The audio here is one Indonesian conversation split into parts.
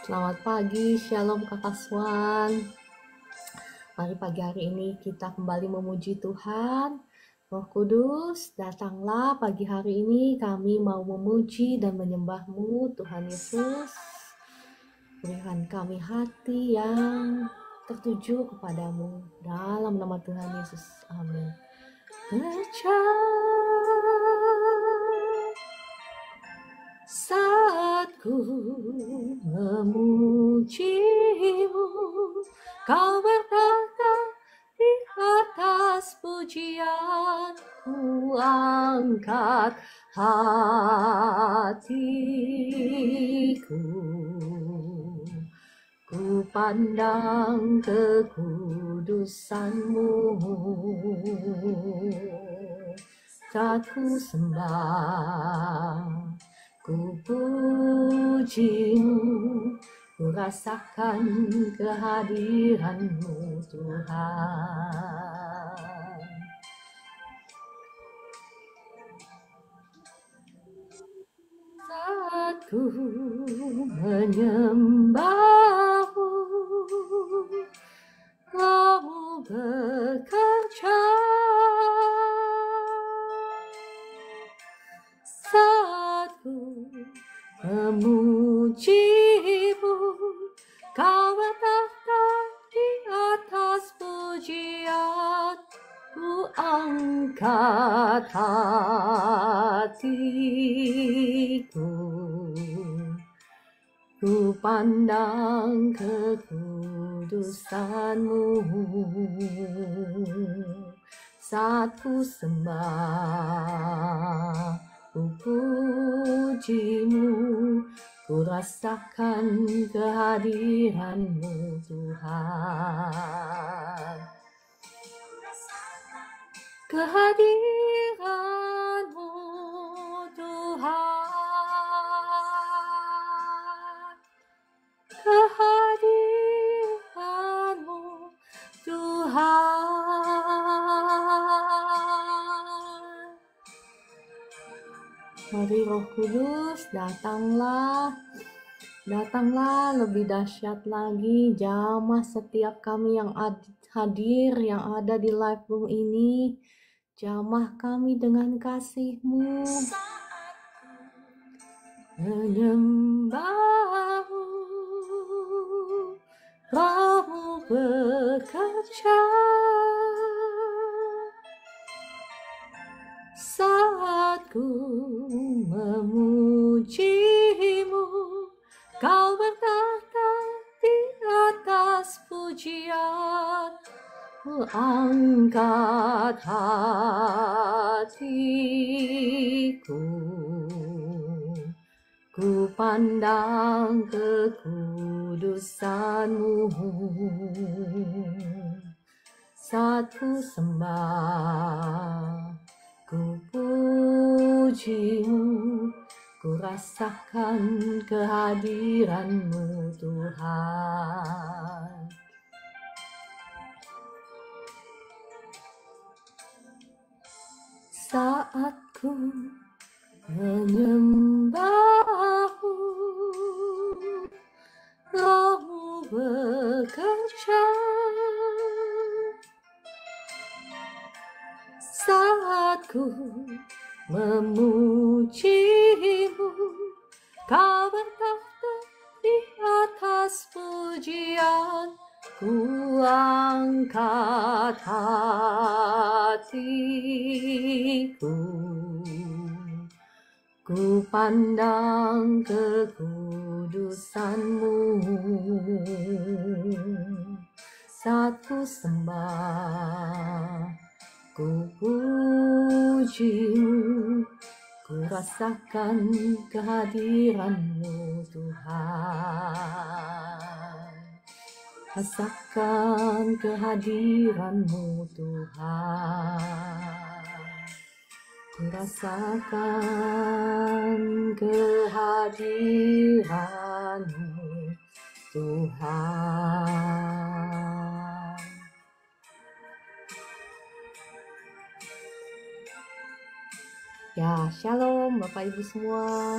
Selamat pagi, Shalom Kakak Swan. Mari pagi hari ini kita kembali memuji Tuhan. Roh Kudus, datanglah pagi hari ini kami mau memuji dan menyembah-Mu, Tuhan Yesus. Berikan kami hati yang tertuju kepadamu. Dalam nama Tuhan Yesus, amin. Saat ku memuji-Mu, Kau berkata di atas pujian, ku angkat hatiku. Ku pandang kekudusan-Mu, saat ku sembah, ku puji-Mu, ku rasakan kehadiran-Mu, Tuhan. Saat ku menyembah-Mu, Kau bekerja. Saat ku memuji-Mu, Kau bertahta di atas pujian, ku angkat hatiku. Ku pandang kekudusan-Mu, saat ku sembah, ku puji-Mu, ku rasakan kehadiran-Mu, Tuhan. Kehadiran-Mu, Tuhan. Kehadiran-Mu, Tuhan. Mari Roh Kudus, datanglah lebih dahsyat lagi, jamah setiap kami yang hadir, yang ada di live room ini. Jamah kami dengan kasih-Mu, menyembah-Mu, Roh-Mu bekerja. Saat ku memuji-Mu, Kau bertahta di atas pujian, ku angkat hatiku. Ku pandang kekudusan-Mu, saat ku sembah, ku puji-Mu, ku rasakan kehadiran-Mu, Tuhan. Saat ku menyembah-Mu, Roh-Mu bekerja. Saat ku memuji-Mu, Kau bertahta di atas pujian, ku angkat hatiku. Ku pandang kekudusan-Mu, saat ku sembah, ku puji-Mu, ku rasakan kehadiran-Mu, Tuhan. Rasakan kehadiran-Mu, Tuhan. Ku rasakan kehadiran-Mu, Tuhan. Ya, shalom Bapak Ibu semua.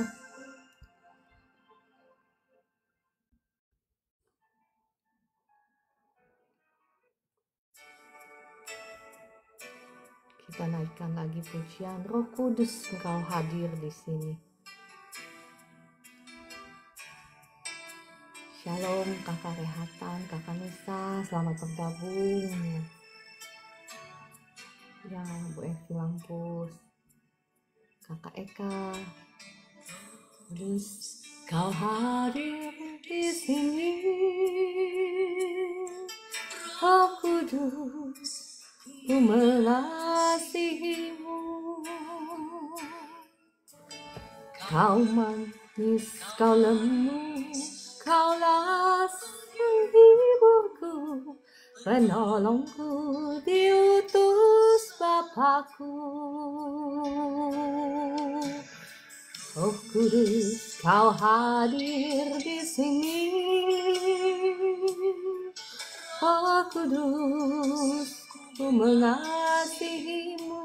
kita naikkan lagi pujian. Roh Kudus, Engkau hadir di sini. Shalom Kakak Rehatan, Kakak Nisa, selamat bergabung. Ya, Bu Evi Lampus, Kakak Eka, Kudus, Kau hadir di sini. Roh Kudus, ku mengasihimu. Kau manis, kau lemu, kaulah penghiburku, penolongku, diutus Bapakku. Roh Kudus, Kau hadir di sini. Roh Kudus, ku mengasihimu.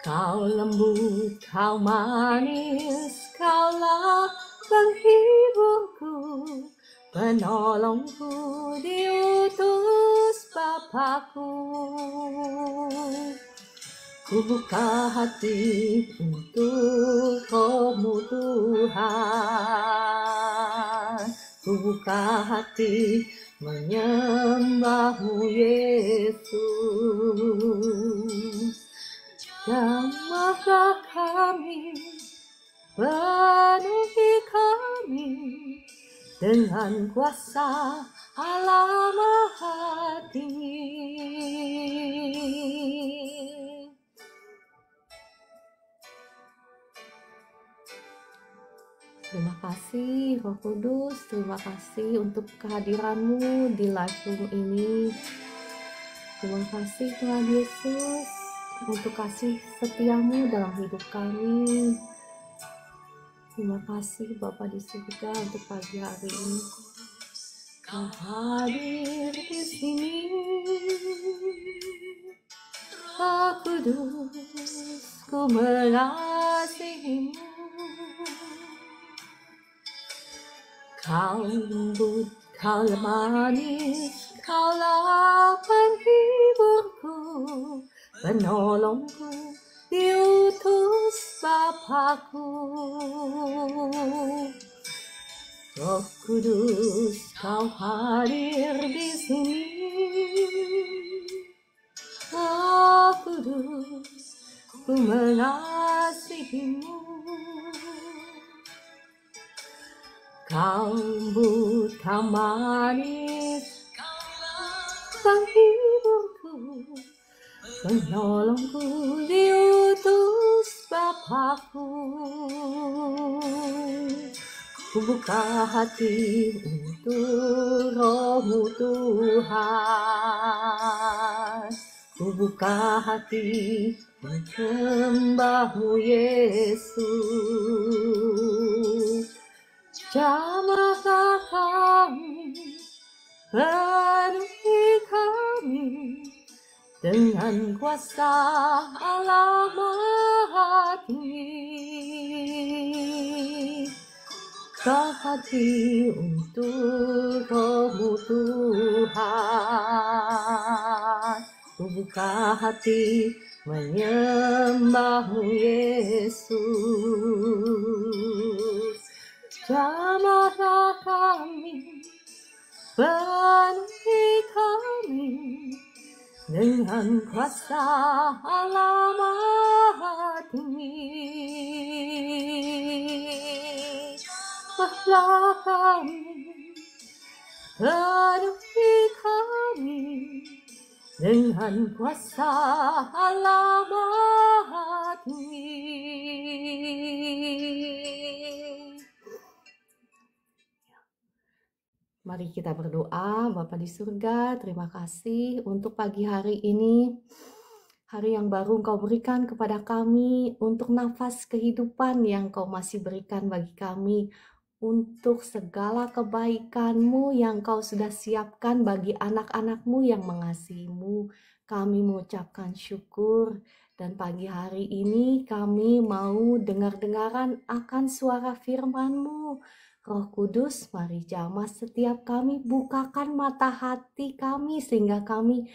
Kau lembut, Kau manis, Kaulah penghiburku, penolongku, diutus Bapakku. Ku buka hati untuk Roh-Mu Tuhan. Ku buka hati menyembah-Mu Yesus. Jamahlah kami, penuhi kami dengan kuasa Allah Maha Tinggi. Terima kasih Roh Kudus, terima kasih untuk kehadiran-Mu di live room ini. Terima kasih Tuhan Yesus untuk kasih setia-Mu dalam hidup kami. Terima kasih Bapa di surga untuk pagi hari ini. Kau hadir di sini. Roh Kudus, ku mengasihimu. Kau lembut, Kau manis, Kaulah penghiburku, penolongku, diutus Bapakku. Roh Kudus, Kau hadir di sini. Roh Kudus, ku mengasihimu. Kau lembut, Kau manis, penghiburku, penolongku, diutus Bapakku. Ku buka hati untuk Roh-Mu Tuhan. Ku buka hati menyembah-Mu Yesus. Jamahlah kami, penuhi kami dengan kuasa Allah Maha Tinggi. Buka hati untuk Roh-Mu Tuhan. Ku buka hati menyembah-Mu Yesus. Jamahlah kami, penuhi kami dengan kuasa Allah Maha Tinggi. Jamahlah kami, penuhi kami dengan kuasa Allah Maha Tinggi. Mari kita berdoa. Bapa di surga, terima kasih untuk pagi hari ini. Hari yang baru Engkau berikan kepada kami, untuk nafas kehidupan yang Engkau masih berikan bagi kami, untuk segala kebaikan-Mu yang Engkau sudah siapkan bagi anak-anak-Mu yang mengasihi-Mu. Kami mengucapkan syukur, dan pagi hari ini kami mau dengar-dengaran akan suara firman-Mu. Roh Kudus, mari jamah setiap kami, bukakan mata hati kami sehingga kami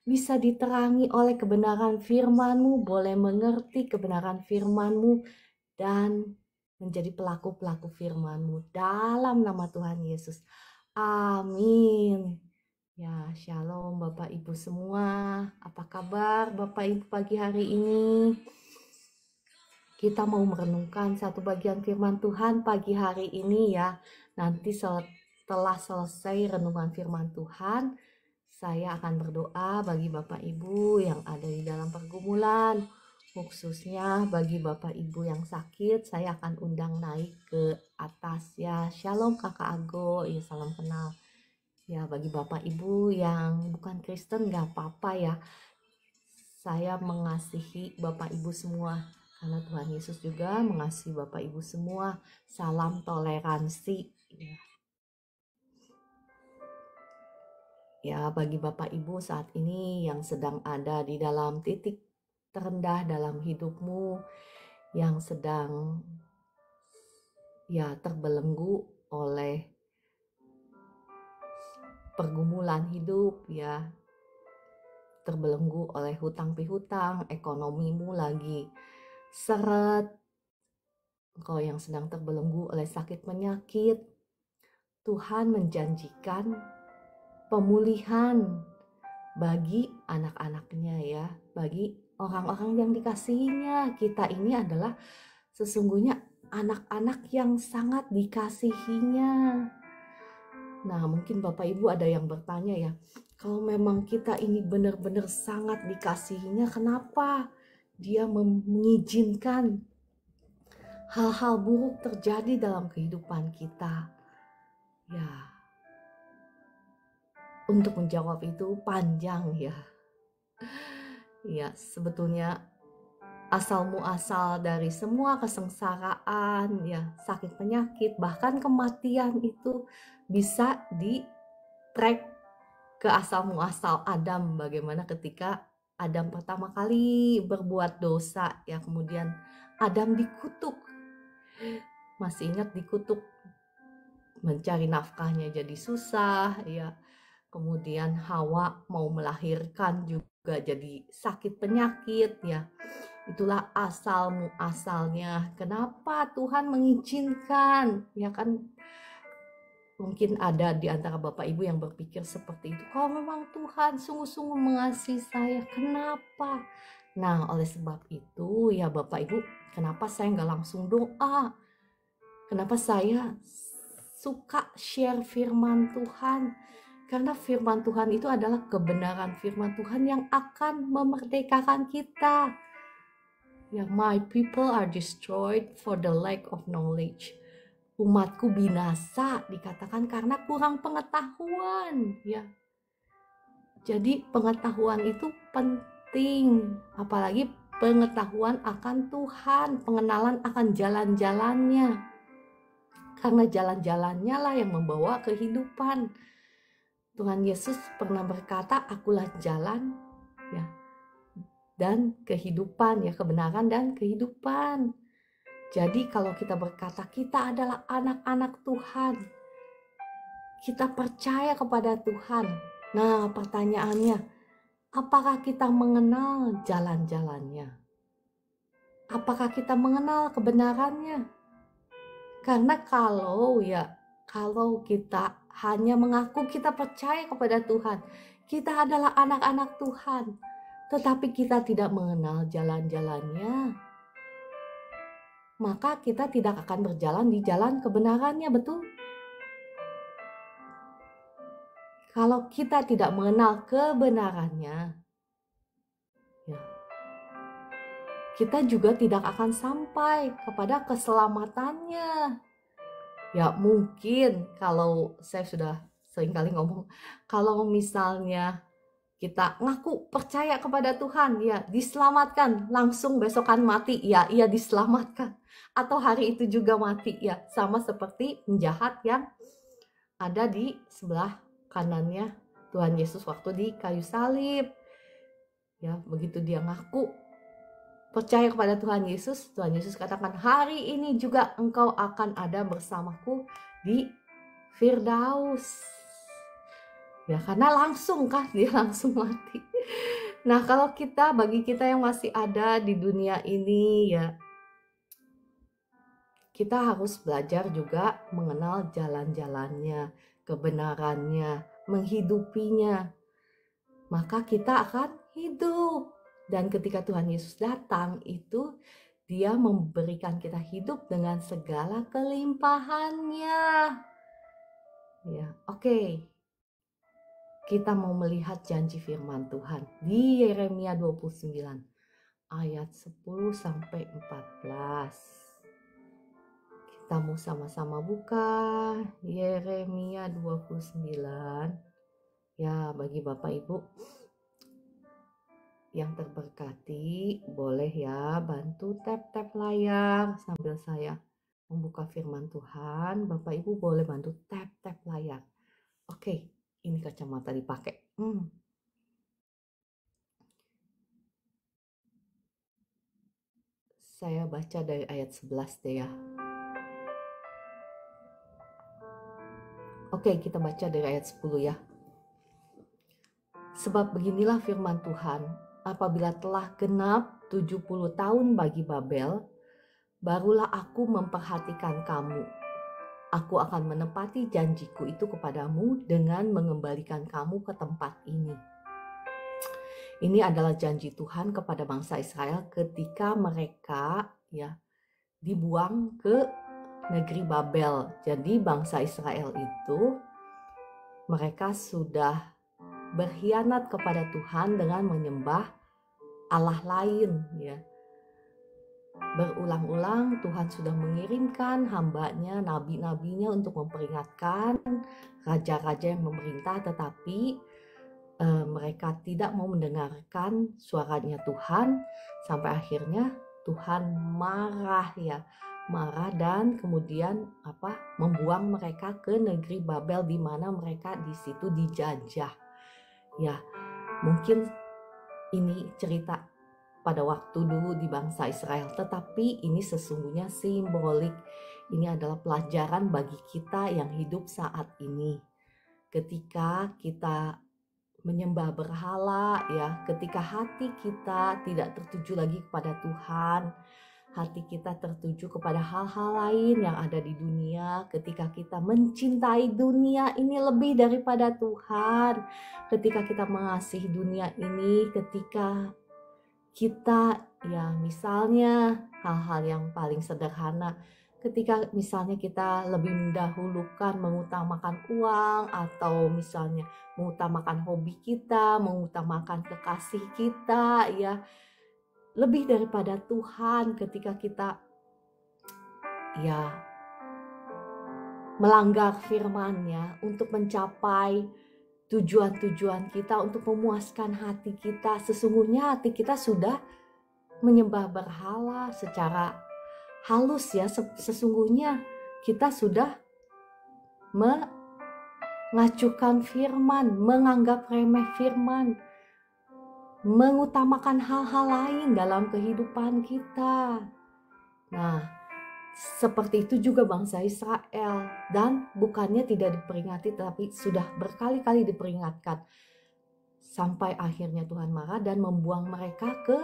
bisa diterangi oleh kebenaran firman-Mu, boleh mengerti kebenaran firman-Mu, dan menjadi pelaku-pelaku firman-Mu dalam nama Tuhan Yesus. Amin. Ya, shalom Bapak Ibu semua. Apa kabar Bapak Ibu pagi hari ini? Kita mau merenungkan satu bagian firman Tuhan pagi hari ini ya. Nanti setelah selesai renungan firman Tuhan, saya akan berdoa bagi Bapak Ibu yang ada di dalam pergumulan. Khususnya bagi Bapak Ibu yang sakit, saya akan undang naik ke atas ya. Shalom Kakak Ago, ya salam kenal. Ya bagi Bapak Ibu yang bukan Kristen gak apa-apa ya. Saya mengasihi Bapak Ibu semua. Karena Tuhan Yesus juga mengasihi Bapak Ibu semua. Salam toleransi. Ya, bagi Bapak Ibu saat ini yang sedang ada di dalam titik terendah dalam hidupmu, yang sedang ya terbelenggu oleh pergumulan hidup ya, terbelenggu oleh hutang pihutang, ekonomimu lagi seret, engkau yang sedang terbelenggu oleh sakit penyakit, Tuhan menjanjikan pemulihan bagi anak-anaknya ya, bagi orang-orang yang dikasihinya. Kita ini adalah sesungguhnya anak-anak yang sangat dikasihinya. Nah, mungkin Bapak Ibu ada yang bertanya ya, kalau memang kita ini benar-benar sangat dikasihinya, kenapa dia mengizinkan hal-hal buruk terjadi dalam kehidupan kita? Ya, untuk menjawab itu panjang ya. Ya, sebetulnya asal muasal dari semua kesengsaraan, ya, sakit penyakit, bahkan kematian itu bisa di-track ke asal muasal Adam. Bagaimana ketika Adam pertama kali berbuat dosa, ya, kemudian Adam dikutuk. Masih ingat dikutuk, mencari nafkahnya jadi susah, ya. Kemudian Hawa mau melahirkan juga jadi sakit penyakit ya. Itulah asal muasalnya. Kenapa Tuhan mengizinkan? Ya kan mungkin ada di antara Bapak Ibu yang berpikir seperti itu. Kalau memang Tuhan sungguh-sungguh mengasihi saya, kenapa? Nah, oleh sebab itu ya Bapak Ibu, kenapa saya nggak langsung doa? Kenapa saya suka share firman Tuhan? Karena firman Tuhan itu adalah kebenaran firman Tuhan yang akan memerdekakan kita. Ya, my people are destroyed for the lack of knowledge. Umatku binasa dikatakan karena kurang pengetahuan. Ya, jadi pengetahuan itu penting, apalagi pengetahuan akan Tuhan, pengenalan akan jalan-jalannya. Karena jalan-jalannya lah yang membawa kehidupan. Tuhan Yesus pernah berkata, akulah jalan ya dan kehidupan, ya, kebenaran dan kehidupan. Jadi kalau kita berkata kita adalah anak-anak Tuhan, kita percaya kepada Tuhan. Nah, pertanyaannya, apakah kita mengenal jalan-jalannya? Apakah kita mengenal kebenarannya? Karena kalau kita hanya mengaku kita percaya kepada Tuhan, kita adalah anak-anak Tuhan, tetapi kita tidak mengenal jalan-jalannya, maka kita tidak akan berjalan di jalan kebenarannya, betul? Kalau kita tidak mengenal kebenarannya, ya, kita juga tidak akan sampai kepada keselamatannya. Ya mungkin kalau saya sudah seringkali ngomong, kalau misalnya kita ngaku percaya kepada Tuhan, ya diselamatkan, langsung besokan mati, ya ia diselamatkan. Atau hari itu juga mati, ya sama seperti penjahat yang ada di sebelah kanannya Tuhan Yesus waktu di kayu salib. Ya, begitu dia ngaku percaya kepada Tuhan Yesus katakan, hari ini juga engkau akan ada bersamaku di Firdaus. Ya, karena langsung kan, dia langsung mati. Nah, kalau bagi kita yang masih ada di dunia ini ya, kita harus belajar juga mengenal jalan-jalannya, kebenarannya, menghidupinya. Maka kita akan hidup. Dan ketika Tuhan Yesus datang itu, dia memberikan kita hidup dengan segala kelimpahannya. Ya, oke. Kita mau melihat janji firman Tuhan di Yeremia 29 ayat 10 sampai 14. Kita mau sama-sama buka Yeremia 29. Ya, bagi Bapak Ibu yang terberkati, boleh ya bantu tap-tap layar sambil saya membuka firman Tuhan. Bapak Ibu boleh bantu tap-tap layar. Oke, ini kacamata dipakai. Saya baca dari ayat 11 deh ya. Oke, kita baca dari ayat 10 ya. Sebab beginilah firman Tuhan, apabila telah genap 70 tahun bagi Babel, barulah aku memperhatikan kamu. Aku akan menepati janjiku itu kepadamu dengan mengembalikan kamu ke tempat ini. Ini adalah janji Tuhan kepada bangsa Israel ketika mereka ya dibuang ke negeri Babel. Jadi bangsa Israel itu mereka sudah berkhianat kepada Tuhan dengan menyembah Allah lain ya. Berulang-ulang Tuhan sudah mengirimkan hambanya, nabi-nabinya untuk memperingatkan raja-raja yang memerintah, tetapi mereka tidak mau mendengarkan suaranya Tuhan sampai akhirnya Tuhan marah dan kemudian membuang mereka ke negeri Babel di mana mereka di situ dijajah. Ya, mungkin ini cerita pada waktu dulu di bangsa Israel, tetapi ini sesungguhnya simbolik. Ini adalah pelajaran bagi kita yang hidup saat ini. Ketika kita menyembah berhala ya, ketika hati kita tidak tertuju lagi kepada Tuhan, hati kita tertuju kepada hal-hal lain yang ada di dunia, ketika kita mencintai dunia ini lebih daripada Tuhan, ketika kita mengasihi dunia ini, ketika kita ya misalnya hal-hal yang paling sederhana, ketika misalnya kita lebih mendahulukan mengutamakan uang atau misalnya mengutamakan hobi kita, mengutamakan kekasih kita ya, lebih daripada Tuhan, ketika kita ya melanggar firman-Nya untuk mencapai tujuan-tujuan kita, untuk memuaskan hati kita, sesungguhnya hati kita sudah menyembah berhala secara halus ya. Sesungguhnya kita sudah mengacukan firman, menganggap remeh firman, mengutamakan hal-hal lain dalam kehidupan kita. Nah, seperti itu juga bangsa Israel, dan bukannya tidak diperingati tapi sudah berkali-kali diperingatkan sampai akhirnya Tuhan marah dan membuang mereka ke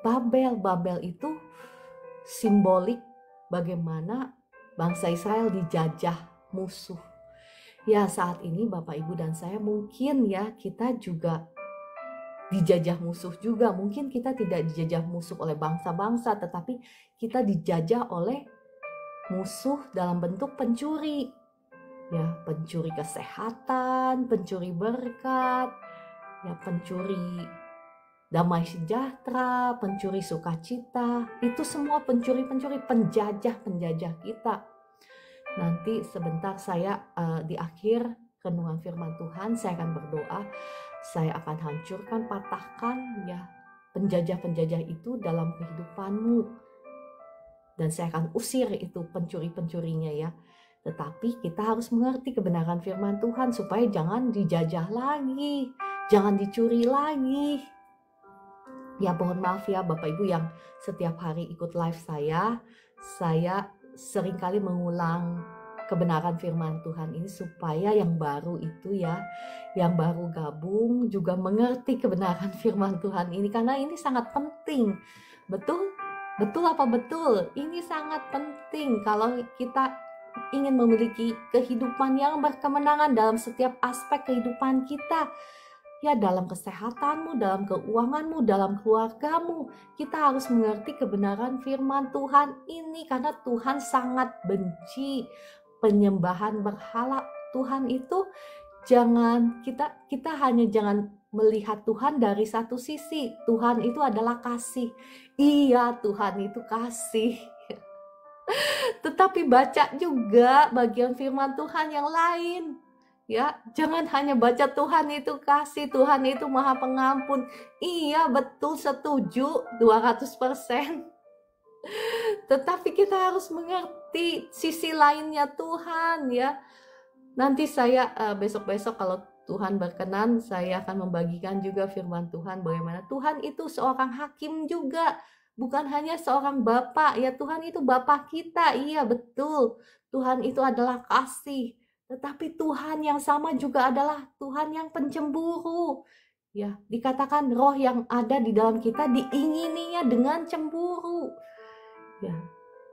Babel. Babel itu simbolik bagaimana bangsa Israel dijajah musuh. Ya, saat ini Bapak Ibu dan saya mungkin ya kita juga dijajah musuh juga. Mungkin kita tidak dijajah musuh oleh bangsa-bangsa, tetapi kita dijajah oleh musuh dalam bentuk pencuri. Ya, pencuri kesehatan, pencuri berkat, ya pencuri damai sejahtera, pencuri sukacita, itu semua pencuri-pencuri, penjajah-penjajah kita. Nanti sebentar saya di akhir renungan firman Tuhan, saya akan berdoa, saya akan hancurkan, patahkan ya penjajah-penjajah itu dalam kehidupanmu. Dan saya akan usir itu pencuri-pencurinya ya. Tetapi kita harus mengerti kebenaran firman Tuhan supaya jangan dijajah lagi, jangan dicuri lagi. Ya, mohon maaf ya Bapak Ibu yang setiap hari ikut live saya seringkali mengulang kebenaran firman Tuhan ini supaya yang baru itu ya, yang baru gabung juga mengerti kebenaran firman Tuhan ini, karena ini sangat penting. Betul? Betul apa betul? Ini sangat penting kalau kita ingin memiliki kehidupan yang berkemenangan dalam setiap aspek kehidupan kita. Ya, dalam kesehatanmu, dalam keuanganmu, dalam keluargamu, kita harus mengerti kebenaran firman Tuhan ini, karena Tuhan sangat benci penyembahan berhala. Tuhan itu kita hanya jangan melihat Tuhan dari satu sisi. Tuhan itu adalah kasih. Iya, Tuhan itu kasih. Tetapi baca juga bagian firman Tuhan yang lain. Ya, jangan hanya baca Tuhan itu kasih, Tuhan itu Maha Pengampun. Iya, betul, setuju 200%. Tetapi kita harus mengerti sisi lainnya Tuhan ya. Nanti saya besok-besok kalau Tuhan berkenan, saya akan membagikan juga firman Tuhan bagaimana Tuhan itu seorang hakim juga. Bukan hanya seorang Bapa, ya Tuhan itu Bapa kita, iya betul. Tuhan itu adalah kasih. Tetapi Tuhan yang sama juga adalah Tuhan yang pencemburu. Ya, dikatakan roh yang ada di dalam kita diingininya dengan cemburu. Ya.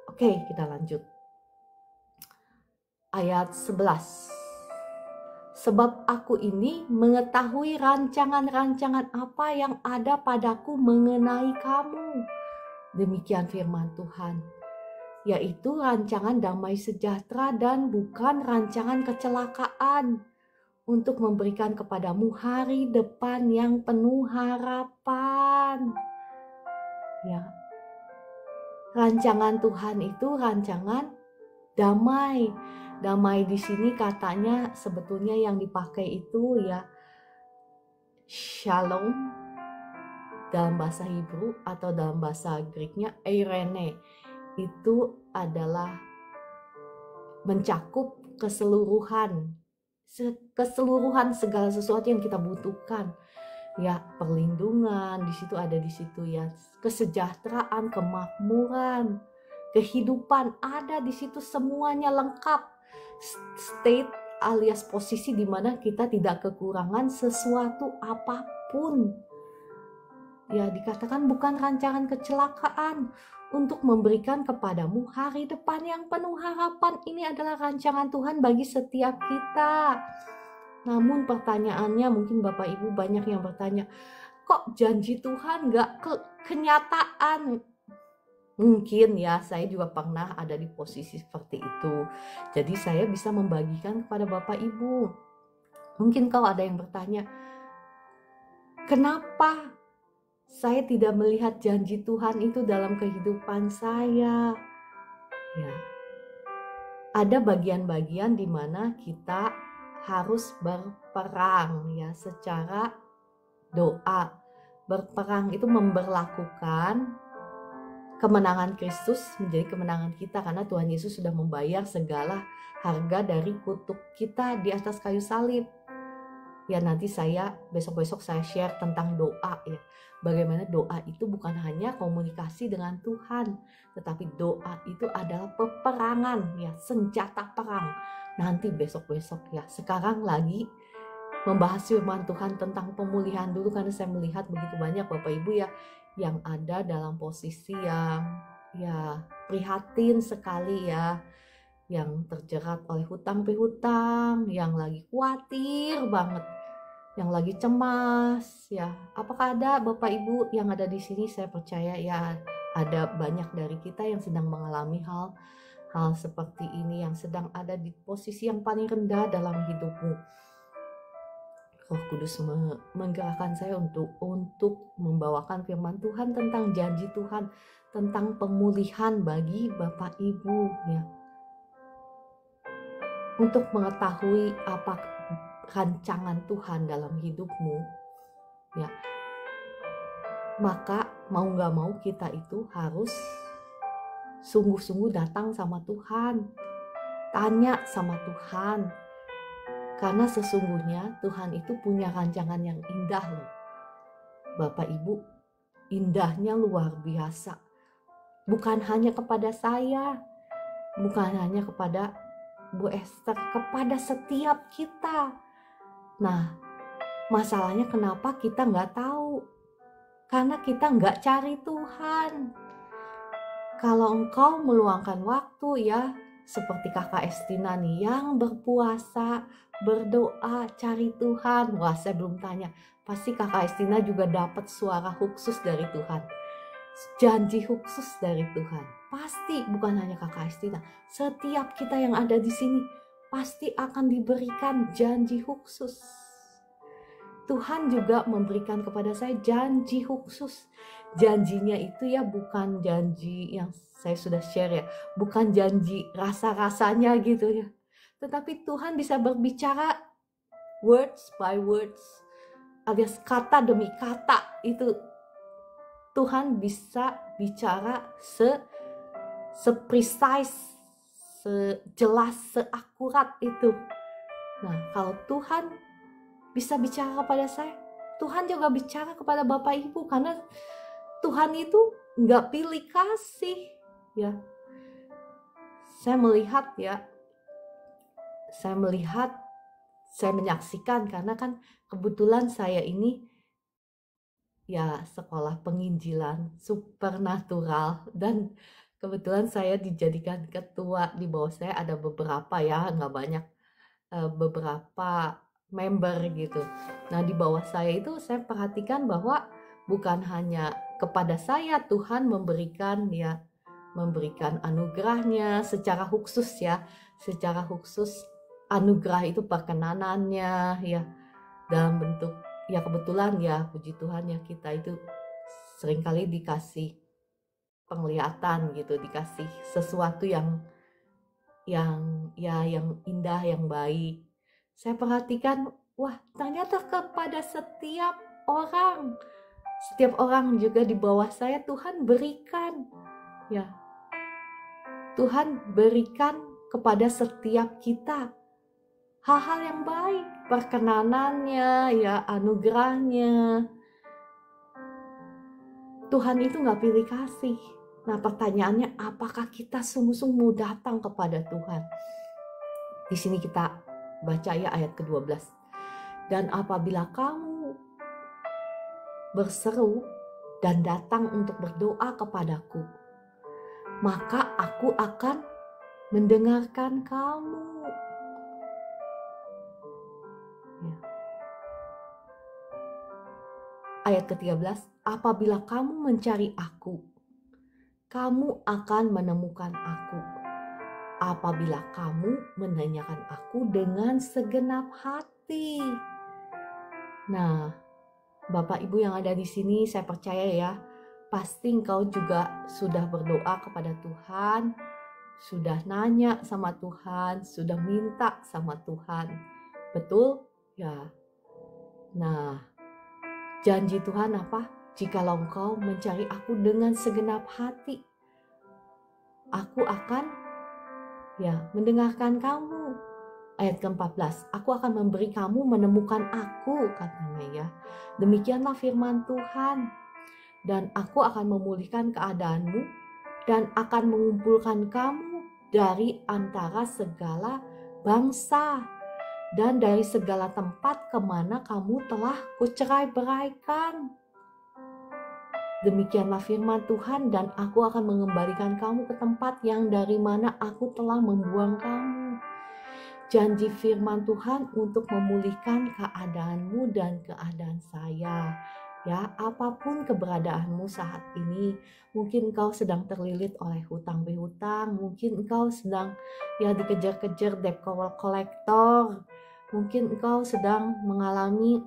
Oke, kita lanjut. Ayat 11. Sebab aku ini mengetahui rancangan-rancangan apa yang ada padaku mengenai kamu. Demikian firman Tuhan. Yaitu rancangan damai sejahtera dan bukan rancangan kecelakaan, untuk memberikan kepadamu hari depan yang penuh harapan. Ya. Rancangan Tuhan itu rancangan damai. Damai di sini katanya sebetulnya yang dipakai itu ya shalom dalam bahasa Hebrew, atau dalam bahasa Greeknya eirene. Itu adalah mencakup keseluruhan segala sesuatu yang kita butuhkan. Ya, perlindungan di situ ada, di situ ya, kesejahteraan, kemakmuran, kehidupan ada di situ, semuanya lengkap. State alias posisi di mana kita tidak kekurangan sesuatu apapun. Ya, dikatakan bukan rancangan kecelakaan, untuk memberikan kepadamu hari depan yang penuh harapan. Ini adalah rancangan Tuhan bagi setiap kita. Namun pertanyaannya, mungkin Bapak Ibu banyak yang bertanya, kok janji Tuhan gak kenyataan? Mungkin ya, saya juga pernah ada di posisi seperti itu. Jadi saya bisa membagikan kepada Bapak Ibu. Mungkin kalau ada yang bertanya, kenapa saya tidak melihat janji Tuhan itu dalam kehidupan saya? Ya, ada bagian-bagian di mana kita harus berperang ya secara doa. Berperang itu memberlakukan kemenangan Kristus menjadi kemenangan kita, karena Tuhan Yesus sudah membayar segala harga dari kutuk kita di atas kayu salib. Ya, nanti saya besok-besok saya share tentang doa ya. Bagaimana doa itu bukan hanya komunikasi dengan Tuhan, tetapi doa itu adalah peperangan ya, senjata perang. Nanti besok-besok ya. Sekarang lagi membahas firman Tuhan tentang pemulihan dulu, karena saya melihat begitu banyak Bapak Ibu ya yang ada dalam posisi yang ya prihatin sekali ya, yang terjerat oleh hutang piutang, yang lagi khawatir banget, yang lagi cemas ya. Apakah ada Bapak Ibu yang ada di sini? Saya percaya ya ada banyak dari kita yang sedang mengalami hal seperti ini, yang sedang ada di posisi yang paling rendah dalam hidupmu. Roh Kudus menggerakkan saya untuk membawakan firman Tuhan tentang janji Tuhan, tentang pemulihan bagi Bapak Ibu ya. Untuk mengetahui apa rancangan Tuhan dalam hidupmu ya, maka mau gak mau kita itu harus sungguh-sungguh datang sama Tuhan, tanya sama Tuhan, karena sesungguhnya Tuhan itu punya rancangan yang indah loh Bapak Ibu. Indahnya luar biasa, bukan hanya kepada saya, bukan hanya kepada Bu Esther, kepada setiap kita. Nah, masalahnya kenapa kita nggak tahu? Karena kita nggak cari Tuhan. Kalau engkau meluangkan waktu ya, seperti kakak Estina nih yang berpuasa, berdoa, cari Tuhan. Wah, saya belum tanya. Pasti kakak Estina juga dapat suara khusus dari Tuhan. Janji khusus dari Tuhan. Pasti bukan hanya kakak Estina. Setiap kita yang ada di sini pasti akan diberikan janji khusus. Tuhan juga memberikan kepada saya janji khusus. Janjinya itu ya bukan janji yang saya sudah share ya, bukan janji rasa-rasanya gitu ya. Tetapi Tuhan bisa berbicara words by words, alias kata demi kata. Itu Tuhan bisa bicara se-precise, sejelas, seakurat itu. Nah, kalau Tuhan bisa bicara kepada saya, Tuhan juga bicara kepada Bapak Ibu, karena Tuhan itu nggak pilih kasih ya. Saya menyaksikan karena kan kebetulan saya ini ya sekolah penginjilan supernatural, dan kebetulan saya dijadikan ketua. Di bawah saya ada beberapa ya, nggak banyak, beberapa member gitu. Nah, di bawah saya itu saya perhatikan bahwa bukan hanya kepada saya Tuhan memberikan anugerahnya secara khusus ya, secara khusus anugerah itu perkenanannya ya, dalam bentuk ya kebetulan ya, puji Tuhan ya, kita itu seringkali dikasih penglihatan gitu, dikasih sesuatu yang indah, yang baik. Saya perhatikan, wah ternyata kepada setiap orang juga di bawah saya Tuhan berikan ya. Tuhan berikan kepada setiap kita hal-hal yang baik, perkenanannya ya, anugerahnya. Tuhan itu gak pilih kasih. Nah, pertanyaannya, apakah kita sungguh-sungguh datang kepada Tuhan? Di sini kita baca ya ayat ke-12. Dan apabila kamu berseru dan datang untuk berdoa kepadaku, maka aku akan mendengarkan kamu. Ya. Ayat ke-13, apabila kamu mencari aku, kamu akan menemukan aku. Apabila kamu menanyakan aku dengan segenap hati. Nah, Bapak Ibu yang ada di sini, saya percaya ya, pasti engkau juga sudah berdoa kepada Tuhan, sudah nanya sama Tuhan, sudah minta sama Tuhan. Betul? Ya. Nah, janji Tuhan apa? Jikalau engkau mencari aku dengan segenap hati, aku akan mendengarkan kamu. Ayat ke-14, aku akan memberi kamu menemukan aku, katanya ya. Demikianlah firman Tuhan. Dan aku akan memulihkan keadaanmu dan akan mengumpulkan kamu dari antara segala bangsa dan dari segala tempat kemana kamu telah kucerai-beraikan. Demikianlah firman Tuhan, dan aku akan mengembalikan kamu ke tempat yang dari mana aku telah membuang kamu. Janji firman Tuhan untuk memulihkan keadaanmu dan keadaan saya. Ya, apapun keberadaanmu saat ini, mungkin engkau sedang terlilit oleh hutang berhutang, mungkin engkau sedang dikejar-kejar debt collector, mungkin engkau sedang mengalami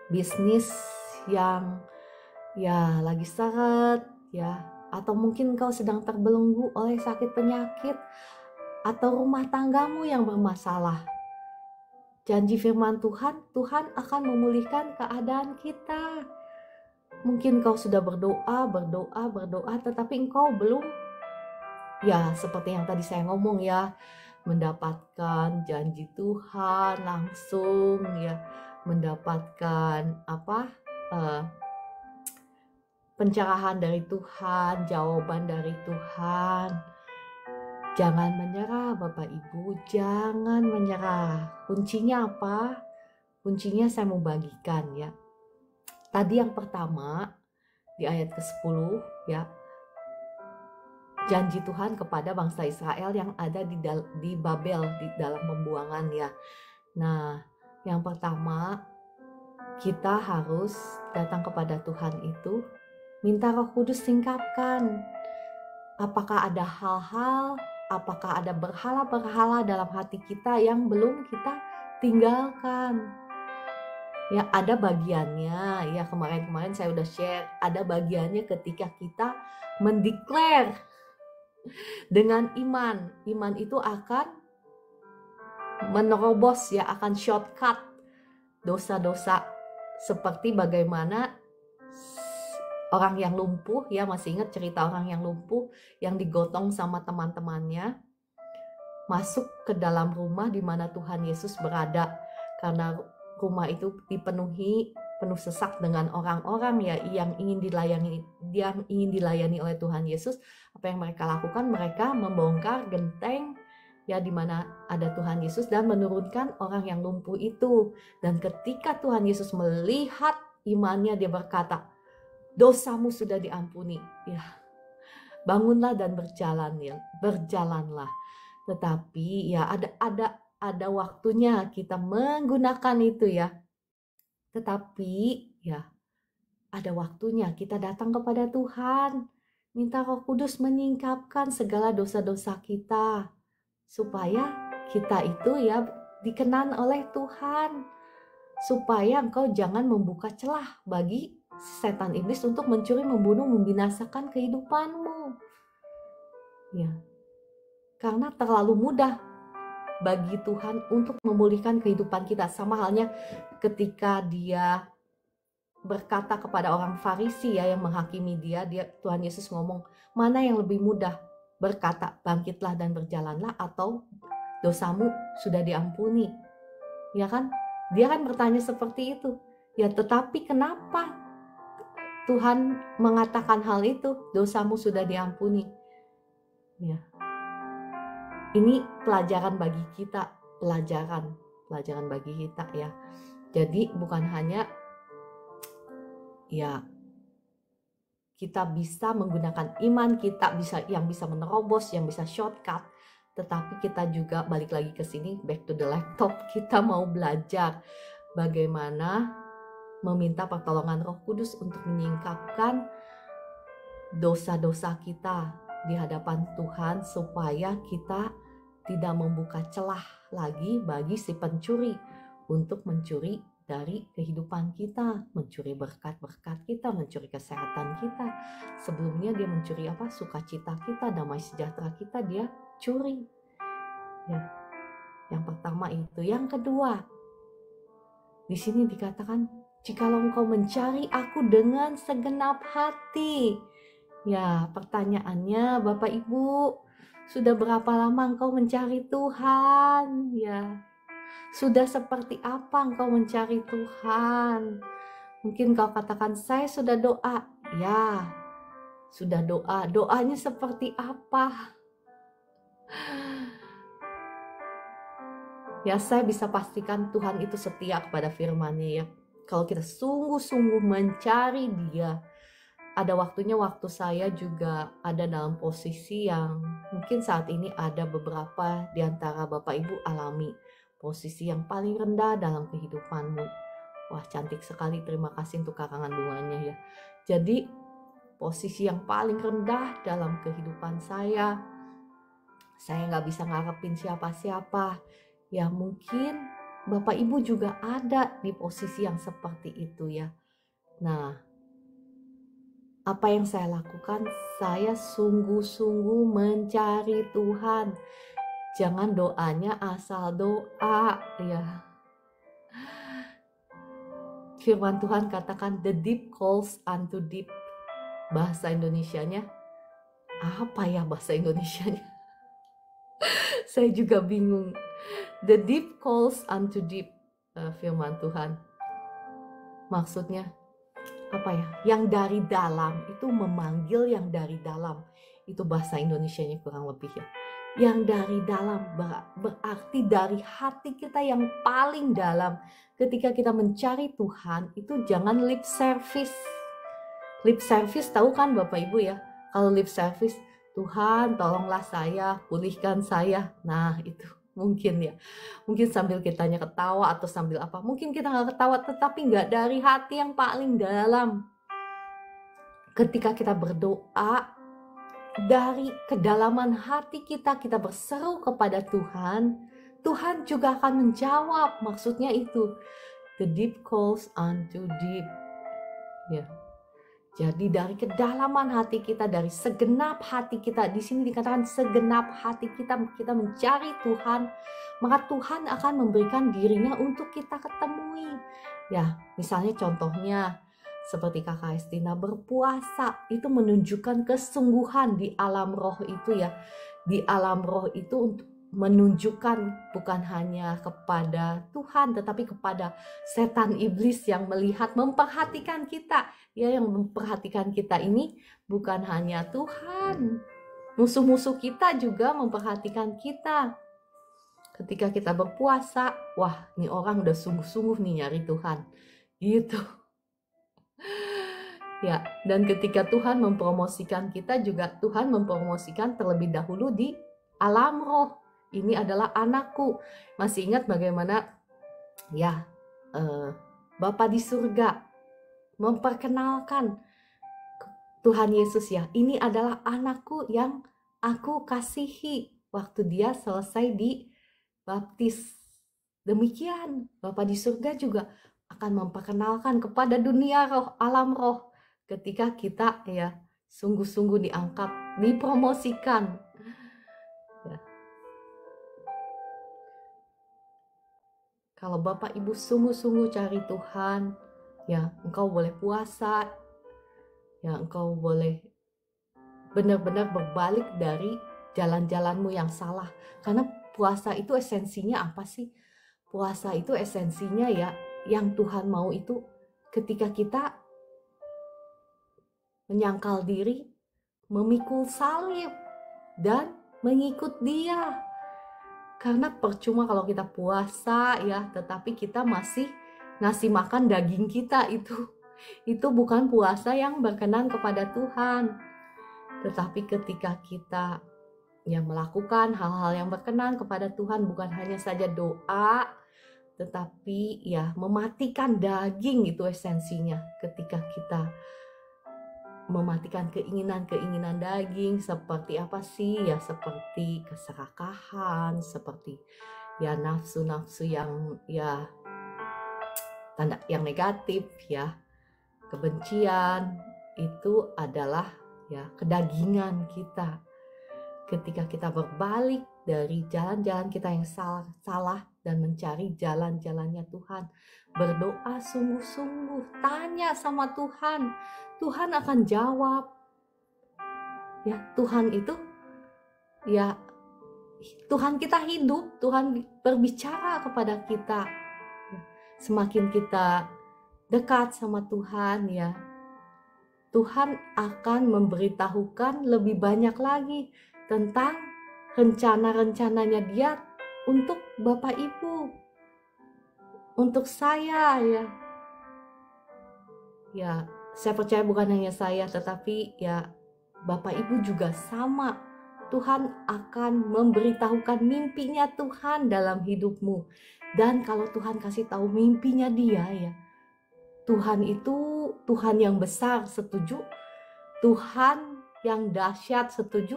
bisnis yang lagi seret ya, atau mungkin engkau sedang terbelenggu oleh sakit penyakit, atau rumah tanggamu yang bermasalah. Janji firman Tuhan akan memulihkan keadaan kita. Mungkin engkau sudah berdoa, tetapi engkau belum seperti yang tadi saya ngomong ya, mendapatkan janji Tuhan langsung ya, mendapatkan pencerahan dari Tuhan, jawaban dari Tuhan. Jangan menyerah Bapak Ibu, jangan menyerah. Kuncinya apa? Kuncinya saya mau bagikan ya. Tadi yang pertama di ayat ke-10 ya. Janji Tuhan kepada bangsa Israel yang ada di Babel, di dalam pembuangan ya. Nah, yang pertama kita harus datang kepada Tuhan itu, minta Roh Kudus singkapkan. Apakah ada hal-hal, apakah ada berhala-berhala dalam hati kita yang belum kita tinggalkan. Ya ada bagiannya, ya kemarin-kemarin saya udah share, ada bagiannya ketika kita mendeklar dengan iman. Iman itu akan menerobos ya, akan shortcut dosa-dosa. Seperti bagaimana orang yang lumpuh, ya masih ingat cerita orang yang lumpuh yang digotong sama teman-temannya masuk ke dalam rumah di mana Tuhan Yesus berada, karena rumah itu penuh sesak dengan orang-orang ya yang ingin dilayani oleh Tuhan Yesus. Apa yang mereka lakukan? Mereka membongkar genteng ya di mana ada Tuhan Yesus dan menurunkan orang yang lumpuh itu. Dan ketika Tuhan Yesus melihat imannya, dia berkata, dosamu sudah diampuni. Ya, bangunlah dan berjalanlah. Tetapi ya ada waktunya kita menggunakan itu ya. Tetapi ya ada waktunya kita datang kepada Tuhan, minta Roh Kudus menyingkapkan segala dosa-dosa kita, supaya kita itu ya dikenan oleh Tuhan, supaya engkau jangan membuka celah bagi setan iblis untuk mencuri, membunuh, membinasakan kehidupanmu. Ya, karena terlalu mudah bagi Tuhan untuk memulihkan kehidupan kita. Sama halnya ketika dia berkata kepada orang Farisi ya yang menghakimi dia, Tuhan Yesus ngomong, mana yang lebih mudah berkata bangkitlah dan berjalanlah atau dosamu sudah diampuni, ya kan? Dia kan bertanya seperti itu ya. Tetapi kenapa Tuhan mengatakan hal itu, dosamu sudah diampuni ya? Ini pelajaran bagi kita, pelajaran bagi kita ya. Jadi bukan hanya ya kita bisa menggunakan iman kita yang bisa menerobos, yang bisa shortcut, tetapi kita juga balik lagi ke sini, back to the laptop, kita mau belajar bagaimana meminta pertolongan Roh Kudus untuk menyingkapkan dosa-dosa kita di hadapan Tuhan, supaya kita tidak membuka celah lagi bagi si pencuri untuk mencuri dari kehidupan kita, mencuri berkat-berkat kita, mencuri kesehatan kita. Sebelumnya dia mencuri apa? Sukacita kita, damai sejahtera kita, dia curi. Ya. Yang pertama itu. Yang kedua, di sini dikatakan, jikalau engkau mencari aku dengan segenap hati. Ya, pertanyaannya Bapak Ibu, sudah berapa lama engkau mencari Tuhan? Ya. Sudah seperti apa engkau mencari Tuhan? Mungkin kau katakan, saya sudah doa. Ya, sudah doa. Doanya seperti apa? Ya, saya bisa pastikan Tuhan itu setia kepada firman-Nya ya. Kalau kita sungguh-sungguh mencari Dia. Ada waktunya waktu saya juga ada dalam posisi yang mungkin saat ini ada beberapa di antara Bapak Ibu alami. Posisi yang paling rendah dalam kehidupanmu. Wah, cantik sekali, terima kasih untuk karangan bunganya ya. Jadi posisi yang paling rendah dalam kehidupan saya nggak bisa ngarepin siapa-siapa. Ya mungkin Bapak Ibu juga ada di posisi yang seperti itu ya. Nah, apa yang saya lakukan? Saya sungguh-sungguh mencari Tuhan. Jangan doanya asal doa ya. Firman Tuhan katakan the deep calls unto deep. Bahasa Indonesianya apa ya bahasa Indonesianya? Saya juga bingung. The deep calls unto deep. Firman Tuhan. Maksudnya apa ya? Yang dari dalam itu memanggil yang dari dalam. Itu bahasa Indonesianya kurang lebih ya. Yang dari dalam, berarti dari hati kita yang paling dalam. Ketika kita mencari Tuhan, itu jangan lip service. Lip service tahu kan Bapak Ibu ya? Kalau lip service, Tuhan tolonglah saya, pulihkan saya. Nah itu mungkin ya. Mungkin sambil kitanya ketawa atau sambil apa. Mungkin kita nggak ketawa tetapi nggak dari hati yang paling dalam. Ketika kita berdoa, dari kedalaman hati kita berseru kepada Tuhan, Tuhan juga akan menjawab. Maksudnya itu, the deep calls unto deep. Ya. Jadi dari kedalaman hati kita, dari segenap hati kita, di sini dikatakan segenap hati kita mencari Tuhan, maka Tuhan akan memberikan dirinya untuk kita ketemui. Ya, misalnya contohnya seperti Kakak Estina berpuasa, itu menunjukkan kesungguhan di alam roh itu ya. Di alam roh itu untuk menunjukkan bukan hanya kepada Tuhan tetapi kepada setan iblis yang melihat, memperhatikan kita. Ya, yang memperhatikan kita ini bukan hanya Tuhan. Musuh-musuh kita juga memperhatikan kita. Ketika kita berpuasa, wah, ini orang udah sungguh-sungguh nih nyari Tuhan. Gitu. Ya, dan ketika Tuhan mempromosikan kita juga, Tuhan mempromosikan terlebih dahulu di alam roh. Ini adalah anakku. Masih ingat bagaimana ya Bapa di surga memperkenalkan Tuhan Yesus ya. Ini adalah anakku yang aku kasihi, waktu dia selesai dibaptis. Demikian Bapa di surga juga akan memperkenalkan kepada dunia roh, alam roh, ketika kita ya sungguh-sungguh diangkat, dipromosikan. Ya. Kalau Bapak Ibu sungguh-sungguh cari Tuhan, ya engkau boleh puasa, ya engkau boleh benar-benar berbalik dari jalan-jalanmu yang salah. Karena puasa itu esensinya apa sih? Puasa itu esensinya ya, yang Tuhan mau itu ketika kita menyangkal diri, memikul salib, dan mengikut Dia. Karena percuma kalau kita puasa ya, tetapi kita masih ngasih makan daging kita, itu bukan puasa yang berkenan kepada Tuhan. Tetapi ketika kita ya melakukan hal-hal yang berkenan kepada Tuhan, bukan hanya saja doa, tetapi ya mematikan daging, itu esensinya. Ketika kita mematikan keinginan-keinginan daging, seperti apa sih ya, seperti keserakahan, seperti ya nafsu-nafsu yang ya tanda yang negatif ya, kebencian, itu adalah ya kedagingan kita. Ketika kita berbalik dari jalan-jalan kita yang salah dan mencari jalan-jalannya Tuhan, berdoa sungguh-sungguh, tanya sama Tuhan, Tuhan akan jawab. Ya, Tuhan itu ya, Tuhan kita hidup, Tuhan berbicara kepada kita. Semakin kita dekat sama Tuhan ya, Tuhan akan memberitahukan lebih banyak lagi tentang rencana-rencananya Dia untuk Bapak Ibu, untuk saya ya. Ya, saya percaya bukan hanya saya, tetapi ya Bapak Ibu juga sama. Tuhan akan memberitahukan mimpinya Tuhan dalam hidupmu. Dan kalau Tuhan kasih tahu mimpinya Dia ya, Tuhan itu Tuhan yang besar, setuju? Tuhan yang dahsyat, setuju?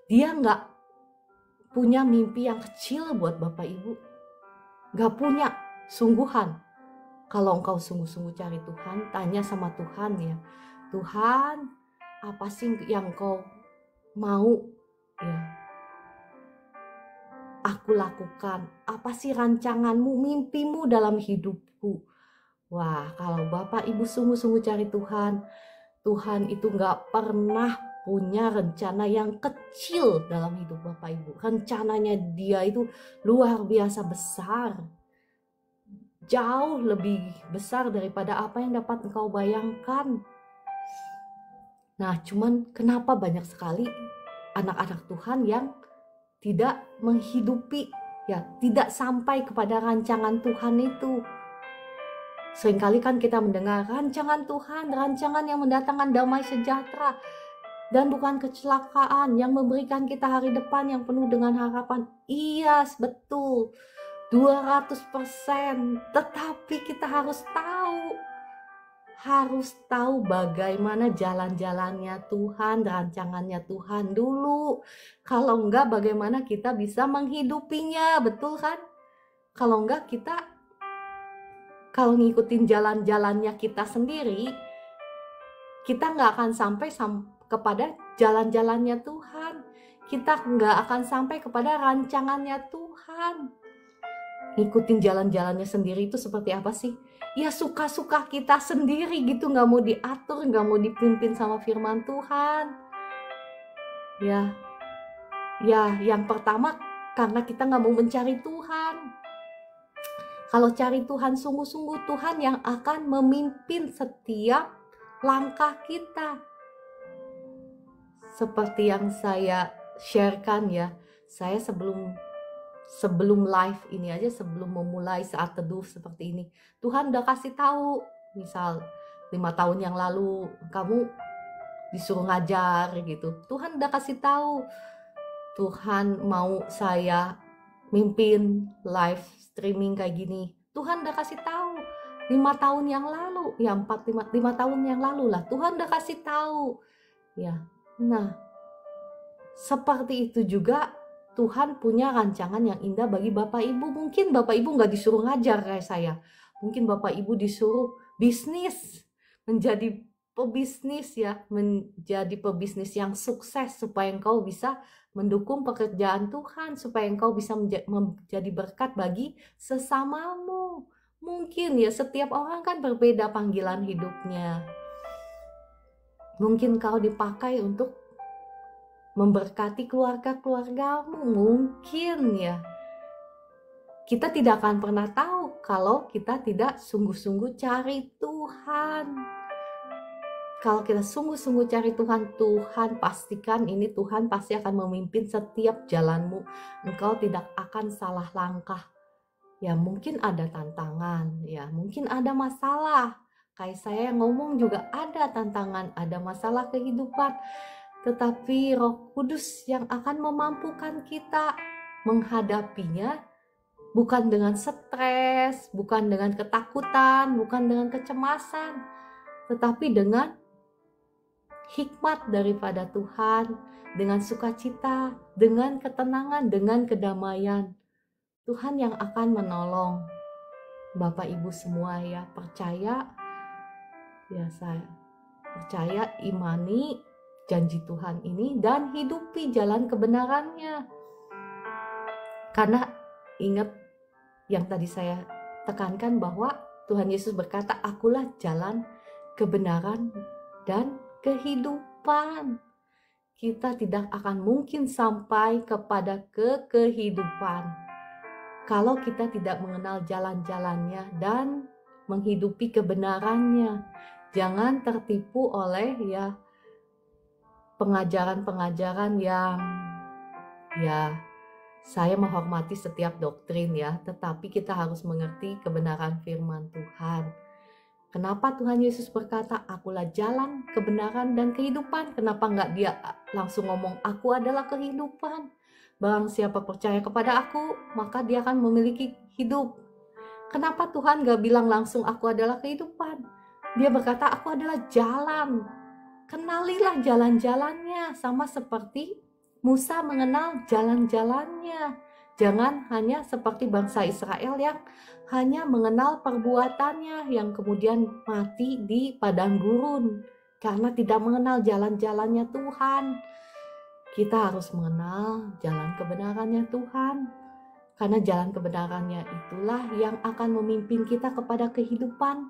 Dia nggak punya mimpi yang kecil buat Bapak Ibu. Nggak punya, sungguhan. Kalau engkau sungguh-sungguh cari Tuhan, tanya sama Tuhan ya, Tuhan, apa sih yang kau mau ya aku lakukan? Apa sih rancanganmu, mimpimu dalam hidupku? Wah, kalau Bapak Ibu sungguh-sungguh cari Tuhan, Tuhan itu gak pernah punya rencana yang kecil dalam hidup Bapak Ibu. Rencananya Dia itu luar biasa besar. Jauh lebih besar daripada apa yang dapat engkau bayangkan. Nah, cuman kenapa banyak sekali anak-anak Tuhan yang tidak menghidupi, ya, tidak sampai kepada rancangan Tuhan itu. Seringkali kan kita mendengar rancangan Tuhan, rancangan yang mendatangkan damai sejahtera dan bukan kecelakaan, yang memberikan kita hari depan yang penuh dengan harapan. Iya, betul, 200%. Tetapi kita harus tahu bagaimana jalan-jalannya Tuhan, rancangannya Tuhan dulu. Kalau enggak, bagaimana kita bisa menghidupinya, betul kan? Kalau enggak, kalau ngikutin jalan-jalannya kita sendiri, kita nggak akan sampai kepada jalan-jalannya Tuhan. Kita nggak akan sampai kepada rancangannya Tuhan. Ngikutin jalan-jalannya sendiri itu seperti apa sih? Ya suka-suka kita sendiri gitu, nggak mau diatur, nggak mau dipimpin sama firman Tuhan. Ya, yang pertama karena kita nggak mau mencari Tuhan. Kalau cari Tuhan sungguh-sungguh, Tuhan yang akan memimpin setiap langkah kita. Seperti yang saya sharekan ya, saya sebelum live ini aja, sebelum memulai saat teduh seperti ini, Tuhan udah kasih tahu. Misal 5 tahun yang lalu kamu disuruh ngajar gitu, Tuhan udah kasih tahu. Tuhan mau saya mimpin live streaming kayak gini, Tuhan udah kasih tahu 5 tahun yang lalu, ya 5 tahun yang lalu lah, Tuhan udah kasih tahu ya. Nah, seperti itu juga Tuhan punya rancangan yang indah bagi Bapak Ibu. Mungkin Bapak Ibu nggak disuruh ngajar kayak saya. Mungkin Bapak Ibu disuruh bisnis, menjadi pebisnis ya, menjadi pebisnis yang sukses supaya engkau bisa mendukung pekerjaan Tuhan, supaya engkau bisa menjadi berkat bagi sesamamu. Mungkin ya, setiap orang kan berbeda panggilan hidupnya. Mungkin kau dipakai untuk memberkati keluarga-keluargamu, mungkin ya. Kita tidak akan pernah tahu kalau kita tidak sungguh-sungguh cari Tuhan. Kalau kita sungguh-sungguh cari Tuhan, Tuhan pastikan ini, Tuhan pasti akan memimpin setiap jalanmu. Engkau tidak akan salah langkah. Ya mungkin ada tantangan, ya mungkin ada masalah. Kayak saya yang ngomong juga ada tantangan, ada masalah kehidupan. Tetapi Roh Kudus yang akan memampukan kita menghadapinya, bukan dengan stres, bukan dengan ketakutan, bukan dengan kecemasan, tetapi dengan hikmat daripada Tuhan, dengan sukacita, dengan ketenangan, dengan kedamaian. Tuhan yang akan menolong Bapak Ibu semua ya, percaya ya, saya percaya, imani janji Tuhan ini dan hidupi jalan kebenarannya. Karena ingat yang tadi saya tekankan bahwa Tuhan Yesus berkata, akulah jalan, kebenaran, dan kehidupan. Kita tidak akan mungkin sampai kepada kehidupan kalau kita tidak mengenal jalan-jalannya dan menghidupi kebenarannya. Jangan tertipu oleh ya pengajaran-pengajaran yang ya, saya menghormati setiap doktrin ya, tetapi kita harus mengerti kebenaran firman Tuhan. Kenapa Tuhan Yesus berkata, akulah jalan, kebenaran, dan kehidupan? Kenapa enggak dia langsung ngomong, aku adalah kehidupan? Barang siapa percaya kepada aku, maka dia akan memiliki hidup. Kenapa Tuhan enggak bilang langsung, aku adalah kehidupan? Dia berkata, aku adalah jalan. Kenalilah jalan-jalannya, sama seperti Musa mengenal jalan-jalannya. Jangan hanya seperti bangsa Israel yang hanya mengenal perbuatannya, yang kemudian mati di padang gurun karena tidak mengenal jalan-jalannya Tuhan. Kita harus mengenal jalan kebenarannya Tuhan, karena jalan kebenarannya itulah yang akan memimpin kita kepada kehidupan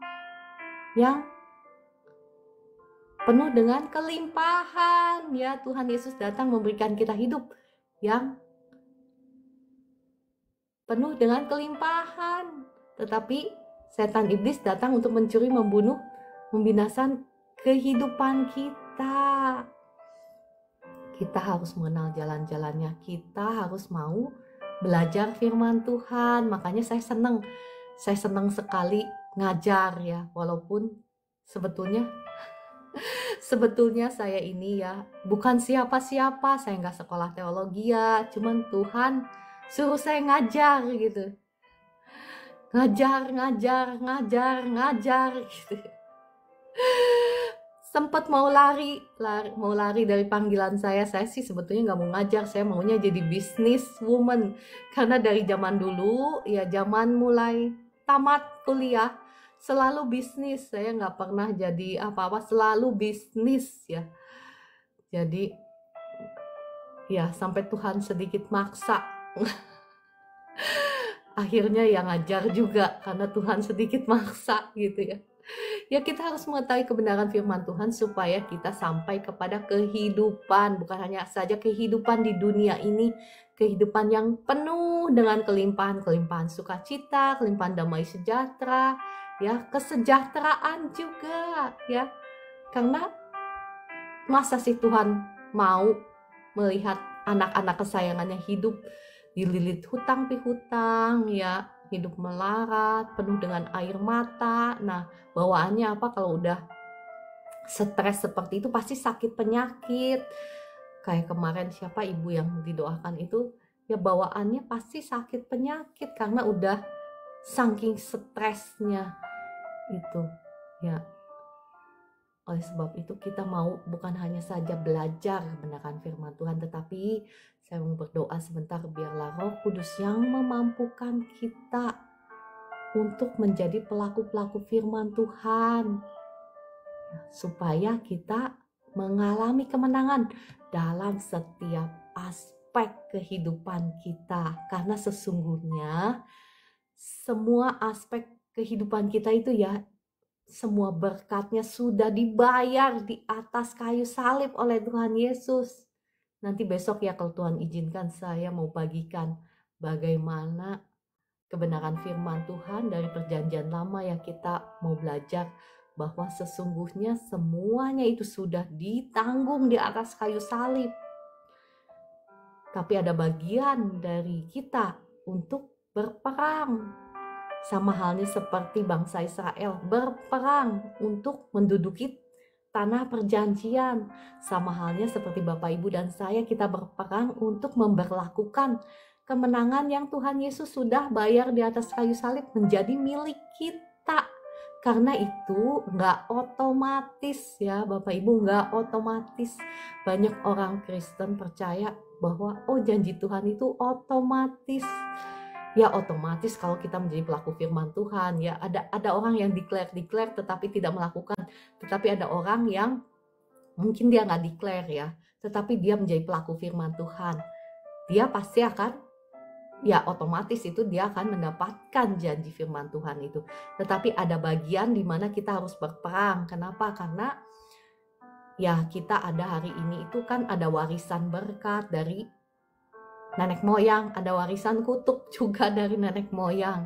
yang penuh dengan kelimpahan. Ya, Tuhan Yesus datang memberikan kita hidup yang penuh dengan kelimpahan. Tetapi setan iblis datang untuk mencuri, membunuh, membinasakan kehidupan kita. Kita harus mengenal jalan-jalannya. Kita harus mau belajar firman Tuhan. Makanya saya senang sekali ngajar ya. Walaupun sebetulnya saya ini ya bukan siapa-siapa. Saya nggak sekolah teologi ya. Cuman Tuhan suruh saya ngajar gitu. Ngajar gitu. Sempat mau lari dari panggilan saya sih sebetulnya nggak mau ngajar, saya maunya jadi business woman. Karena dari zaman dulu, ya zaman mulai tamat kuliah, selalu bisnis. Saya nggak pernah jadi apa-apa, selalu bisnis ya. Jadi, ya sampai Tuhan sedikit maksa. Akhirnya ya ngajar juga, karena Tuhan sedikit maksa gitu ya. Ya kita harus mengetahui kebenaran firman Tuhan supaya kita sampai kepada kehidupan, bukan hanya saja kehidupan di dunia ini, kehidupan yang penuh dengan kelimpahan sukacita, kelimpahan damai sejahtera, ya kesejahteraan juga ya. Karena masa sih Tuhan mau melihat anak-anak kesayangannya hidup dililit hutang piutang ya, hidup melarat, penuh dengan air mata. Nah, bawaannya apa kalau udah stres seperti itu? Pasti sakit penyakit. Kayak kemarin siapa ibu yang didoakan itu, ya bawaannya pasti sakit penyakit karena udah saking stresnya itu. Ya, oleh sebab itu kita mau bukan hanya saja belajar kebenaran firman Tuhan, tetapi saya mau berdoa sebentar biarlah Roh Kudus yang memampukan kita untuk menjadi pelaku-pelaku firman Tuhan, supaya kita mengalami kemenangan dalam setiap aspek kehidupan kita. Karena sesungguhnya semua aspek kehidupan kita itu ya, semua berkatnya sudah dibayar di atas kayu salib oleh Tuhan Yesus. Nanti besok ya kalau Tuhan izinkan saya mau bagikan bagaimana kebenaran firman Tuhan dari perjanjian lama ya, kita mau belajar bahwa sesungguhnya semuanya itu sudah ditanggung di atas kayu salib. Tapi ada bagian dari kita untuk berperang. Sama halnya seperti bangsa Israel berperang untuk menduduki tanah perjanjian. Sama halnya seperti Bapak Ibu dan saya, kita berperang untuk memberlakukan kemenangan yang Tuhan Yesus sudah bayar di atas kayu salib menjadi milik kita. Karena itu nggak otomatis ya Bapak Ibu, nggak otomatis. Banyak orang Kristen percaya bahwa janji Tuhan itu otomatis. Ya otomatis kalau kita menjadi pelaku firman Tuhan ya, ada orang yang declare tetapi tidak melakukan, tetapi ada orang yang mungkin dia nggak declare ya, tetapi dia menjadi pelaku firman Tuhan, dia pasti akan ya otomatis itu dia akan mendapatkan janji firman Tuhan itu. Tetapi ada bagian di mana kita harus berperang. Kenapa? Karena ya kita ada hari ini itu kan ada warisan berkat dari nenek moyang, ada warisan kutuk juga dari nenek moyang.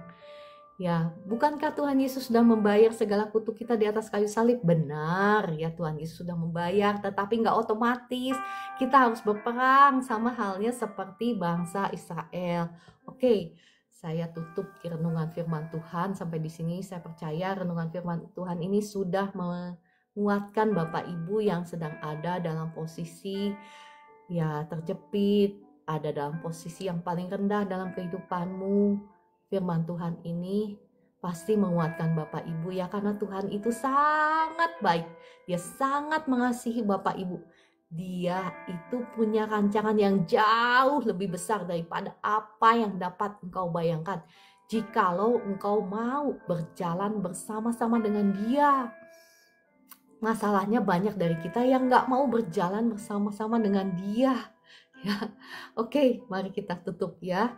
Ya, bukankah Tuhan Yesus sudah membayar segala kutuk kita di atas kayu salib? Benar, ya Tuhan Yesus sudah membayar, tetapi nggak otomatis. Kita harus berperang sama halnya seperti bangsa Israel. Oke, saya tutup renungan firman Tuhan sampai di sini. Saya percaya renungan firman Tuhan ini sudah menguatkan Bapak Ibu yang sedang ada dalam posisi ya terjepit, ada dalam posisi yang paling rendah dalam kehidupanmu. Firman Tuhan ini pasti menguatkan Bapak Ibu ya, karena Tuhan itu sangat baik. Dia sangat mengasihi Bapak Ibu. Dia itu punya rancangan yang jauh lebih besar daripada apa yang dapat engkau bayangkan. Jikalau engkau mau berjalan bersama-sama dengan Dia. Masalahnya banyak dari kita yang gak mau berjalan bersama-sama dengan Dia. Ya, oke, mari kita tutup ya.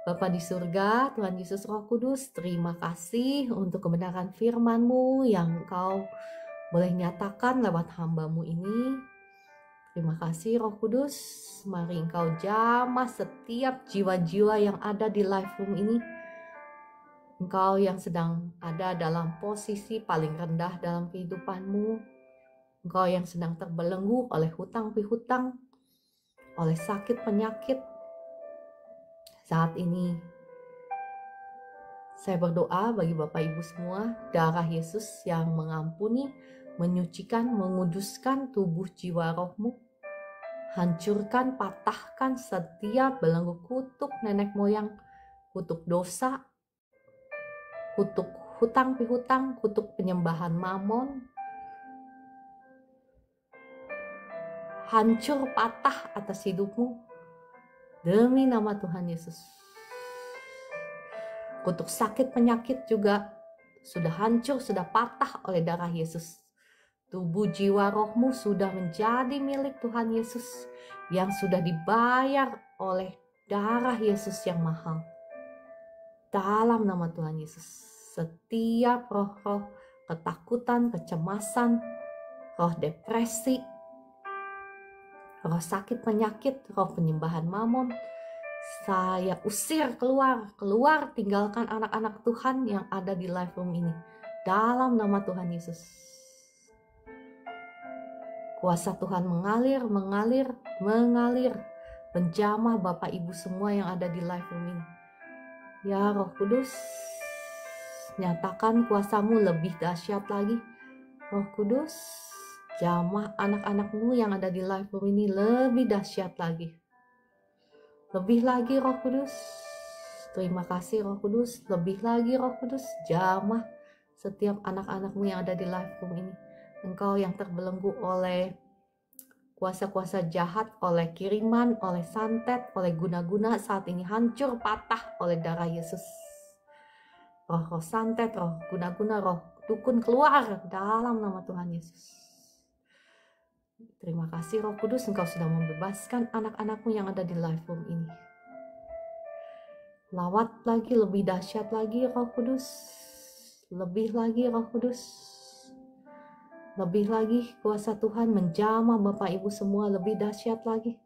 Bapa di surga, Tuhan Yesus Roh Kudus, terima kasih untuk kebenaran firman-Mu yang Engkau boleh nyatakan lewat hamba-Mu ini. Terima kasih Roh Kudus, mari Engkau jamah setiap jiwa-jiwa yang ada di live room ini. Engkau yang sedang ada dalam posisi paling rendah dalam kehidupan-Mu. Engkau yang sedang terbelenggu oleh hutang pihutang. oleh sakit penyakit. Saat ini saya berdoa bagi Bapak Ibu semua, darah Yesus yang mengampuni, menyucikan, menguduskan tubuh jiwa rohmu. Hancurkan, patahkan setiap belenggu kutuk nenek moyang, kutuk dosa, kutuk hutang pihutang, kutuk penyembahan mamon. Hancur, patah atas hidupmu demi nama Tuhan Yesus. Kutuk sakit penyakit juga sudah hancur, sudah patah oleh darah Yesus. Tubuh jiwa rohmu sudah menjadi milik Tuhan Yesus yang sudah dibayar oleh darah Yesus yang mahal. Dalam nama Tuhan Yesus, setiap roh-roh ketakutan, kecemasan, roh depresi, roh sakit penyakit, roh penyembahan mamon, saya usir keluar, tinggalkan anak-anak Tuhan yang ada di live room ini. Dalam nama Tuhan Yesus. Kuasa Tuhan mengalir, menjamah Bapak Ibu semua yang ada di live room ini. Ya Roh Kudus, nyatakan kuasamu lebih dahsyat lagi. Roh Kudus, jamah anak-anakmu yang ada di live room ini lebih dahsyat lagi. Lebih lagi Roh Kudus. Terima kasih Roh Kudus. Lebih lagi Roh Kudus, jamah setiap anak-anakmu yang ada di live room ini. Engkau yang terbelenggu oleh kuasa-kuasa jahat, oleh kiriman, oleh santet, oleh guna-guna, saat ini hancur, patah oleh darah Yesus. Roh-roh santet, roh guna-guna, roh dukun keluar dalam nama Tuhan Yesus. Terima kasih Roh Kudus, Engkau sudah membebaskan anak-anakmu yang ada di live room ini. Lawat lagi, lebih dahsyat lagi Roh Kudus. Lebih lagi Roh Kudus. Lebih lagi kuasa Tuhan menjamah Bapak Ibu semua lebih dahsyat lagi.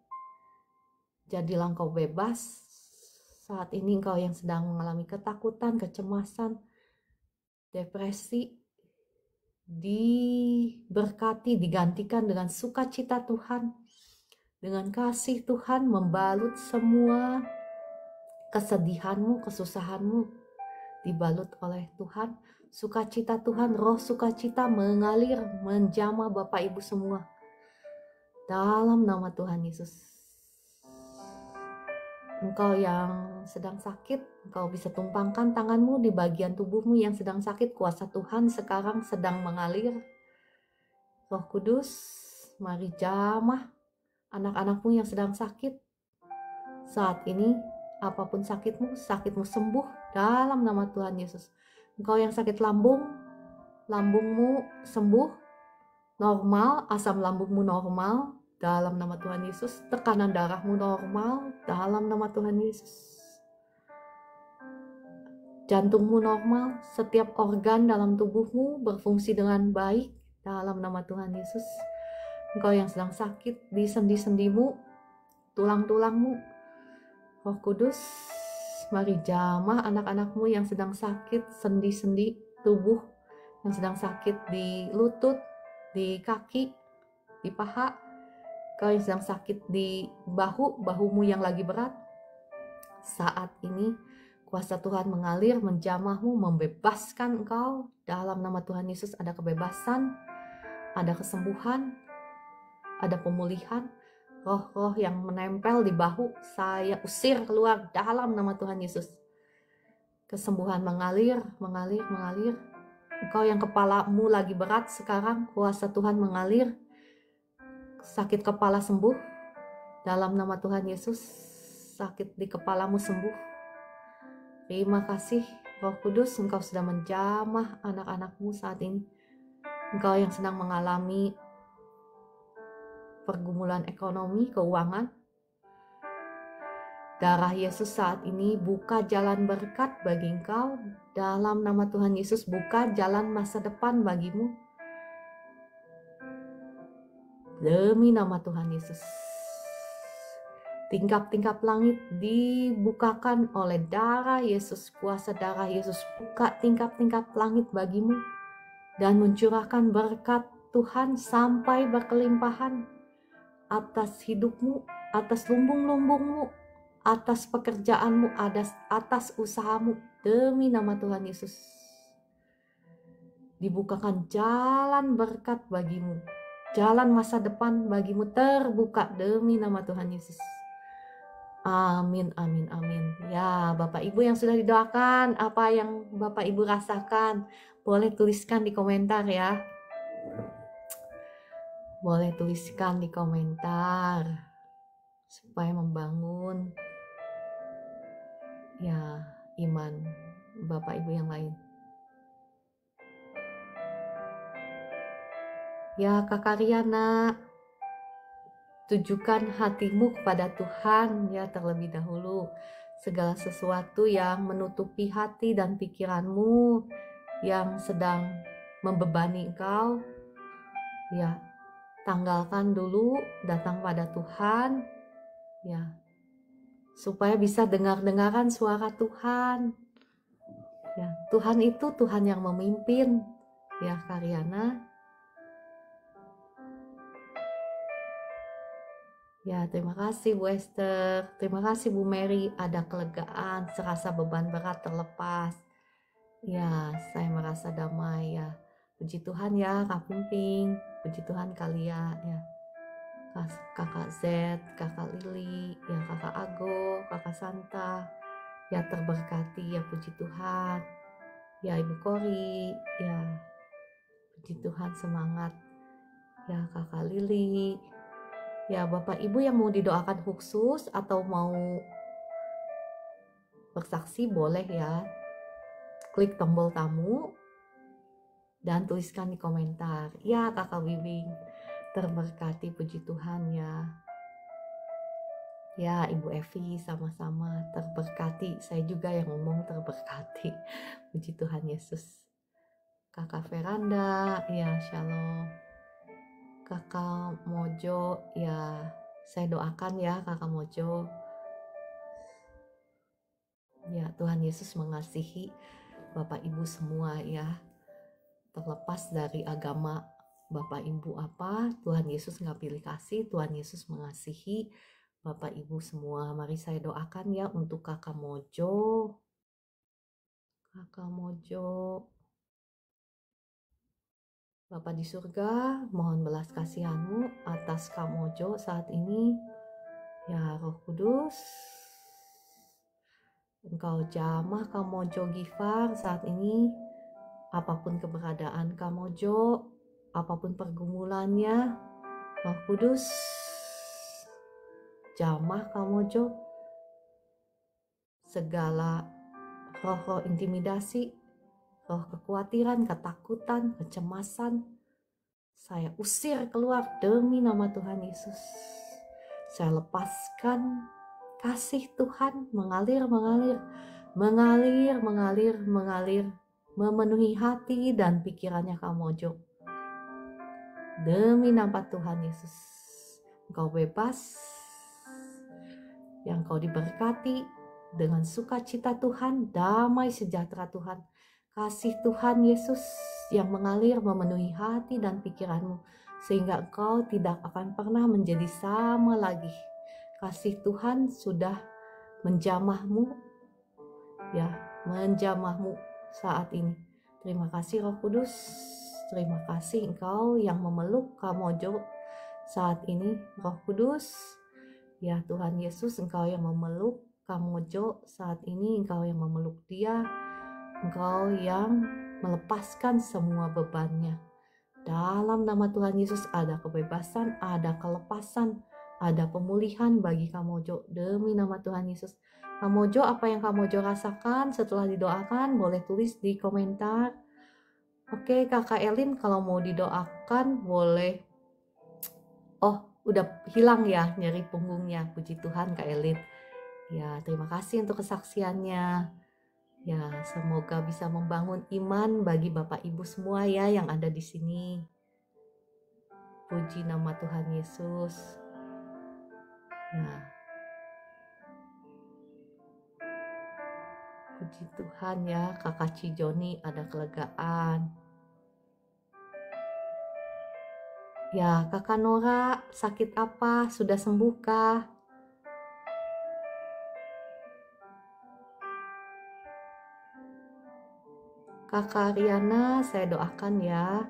Jadilah engkau bebas. Saat ini engkau yang sedang mengalami ketakutan, kecemasan, depresi, diberkati, digantikan dengan sukacita Tuhan. Dengan kasih Tuhan membalut semua kesedihanmu, kesusahanmu. Dibalut oleh Tuhan. Sukacita Tuhan, roh sukacita mengalir, menjamah Bapak Ibu semua. Dalam nama Tuhan Yesus. Engkau yang sedang sakit, engkau bisa tumpangkan tanganmu di bagian tubuhmu yang sedang sakit. Kuasa Tuhan sekarang sedang mengalir. Roh Kudus, mari jamah anak-anakmu yang sedang sakit. Saat ini, apapun sakitmu, sakitmu sembuh dalam nama Tuhan Yesus. Engkau yang sakit lambung, lambungmu sembuh, normal, asam lambungmu normal, dalam nama Tuhan Yesus. Tekanan darahmu normal, dalam nama Tuhan Yesus. Jantungmu normal, setiap organ dalam tubuhmu berfungsi dengan baik, dalam nama Tuhan Yesus. Engkau yang sedang sakit di sendi-sendimu, tulang-tulangmu, Roh Kudus, mari jamah anak-anakmu yang sedang sakit sendi-sendi tubuh, yang sedang sakit di lutut, di kaki, di paha, kau yang sedang sakit di bahumu yang lagi berat. Saat ini kuasa Tuhan mengalir, menjamahmu, membebaskan engkau. Dalam nama Tuhan Yesus ada kebebasan, ada kesembuhan, ada pemulihan. Roh-roh yang menempel di bahu, saya usir keluar dalam nama Tuhan Yesus. Kesembuhan mengalir. Engkau yang kepalamu lagi berat sekarang, kuasa Tuhan mengalir. Sakit kepala sembuh. Dalam nama Tuhan Yesus, sakit di kepalamu sembuh. Terima kasih Roh Kudus, engkau sudah menjamah anak-anakmu saat ini. Engkau yang sedang mengalami pergumulan ekonomi, keuangan. Darah Yesus saat ini buka jalan berkat bagi engkau. Dalam nama Tuhan Yesus, buka jalan masa depan bagimu. Demi nama Tuhan Yesus. Tingkap-tingkap langit dibukakan oleh darah Yesus. Kuasa darah Yesus buka tingkap-tingkap langit bagimu. Dan mencurahkan berkat Tuhan sampai berkelimpahan. atas hidupmu, atas lumbung-lumbungmu, atas pekerjaanmu, atas usahamu, demi nama Tuhan Yesus. Dibukakan jalan berkat bagimu, jalan masa depan bagimu terbuka demi nama Tuhan Yesus. Amin, amin, amin. Ya, Bapak Ibu yang sudah didoakan, apa yang Bapak Ibu rasakan, boleh tuliskan di komentar ya. Boleh tuliskan di komentar supaya membangun ya iman Bapak Ibu yang lain. Ya, Kakak Riana, tujukan hatimu kepada Tuhan ya terlebih dahulu. Segala sesuatu yang menutupi hati dan pikiranmu yang sedang membebani engkau, ya tanggalkan dulu, datang pada Tuhan, ya supaya bisa dengar-dengaran suara Tuhan. Ya, Tuhan itu Tuhan yang memimpin, ya Karyana. Ya, terima kasih Bu Esther, terima kasih Bu Mary, ada kelegaan, serasa beban berat terlepas. Ya, saya merasa damai ya. Puji Tuhan ya Kak Pimping, puji Tuhan Kalia ya. Kakak Z, Kakak Lili, ya Kakak Ago, Kakak Santa, ya terberkati ya puji Tuhan. Ya Ibu Kori, ya puji Tuhan semangat. Ya Kakak Lili, ya Bapak Ibu yang mau didoakan khusus atau mau bersaksi boleh ya. Klik tombol tamu dan tuliskan di komentar. Ya Kakak Wiwing, terberkati puji Tuhan ya. Ya Ibu Evi sama-sama terberkati. Saya juga yang ngomong terberkati. Puji Tuhan Yesus. Kakak Veranda, ya Shalom. Kakak Mojo, ya saya doakan ya Kakak Mojo. Ya Tuhan Yesus mengasihi Bapak Ibu semua ya. Terlepas dari agama Bapak Ibu apa, Tuhan Yesus nggak pilih kasih, Tuhan Yesus mengasihi Bapak Ibu semua. Mari saya doakan ya untuk Kakak Mojo. Kakak Mojo. Bapa di surga, mohon belas kasihan-Mu atas Kak Mojo saat ini. Ya Roh Kudus, Engkau jamah Kak Mojo Gifar saat ini. Apapun keberadaan Kak Mojo, apapun pergumulannya, Roh Kudus, jamah Kak Mojo. Segala roh-roh intimidasi, roh kekhawatiran, ketakutan, kecemasan, saya usir keluar demi nama Tuhan Yesus. Saya lepaskan kasih Tuhan mengalir, memenuhi hati dan pikirannya Kak Mojo. Demi nama Tuhan Yesus, engkau bebas, yang kau diberkati dengan sukacita Tuhan, damai sejahtera Tuhan, kasih Tuhan Yesus yang mengalir memenuhi hati dan pikiranmu, sehingga engkau tidak akan pernah menjadi sama lagi. Kasih Tuhan sudah menjamahmu, ya, menjamahmu saat ini. Terima kasih Roh Kudus, terima kasih engkau yang memeluk Kak Mojo saat ini, Roh Kudus. Ya Tuhan Yesus, engkau yang memeluk Kak Mojo saat ini, engkau yang memeluk dia, engkau yang melepaskan semua bebannya. Dalam nama Tuhan Yesus ada kebebasan, ada kelepasan, ada pemulihan bagi Kak Mojo demi nama Tuhan Yesus. Kak Mojo, apa yang Kak Mojo rasakan setelah didoakan boleh tulis di komentar. Oke Kakak Elin, kalau mau didoakan boleh. Oh, udah hilang ya nyeri punggungnya, puji Tuhan Kak Elin. Ya, terima kasih untuk kesaksiannya. Ya, semoga bisa membangun iman bagi Bapak Ibu semua ya yang ada di sini. Puji nama Tuhan Yesus. Ya. Puji Tuhan ya, Kakak Cijoni ada kelegaan. Ya, Kakak Nora, sakit apa? Sudah sembuhkah? Kakak Riana, saya doakan ya.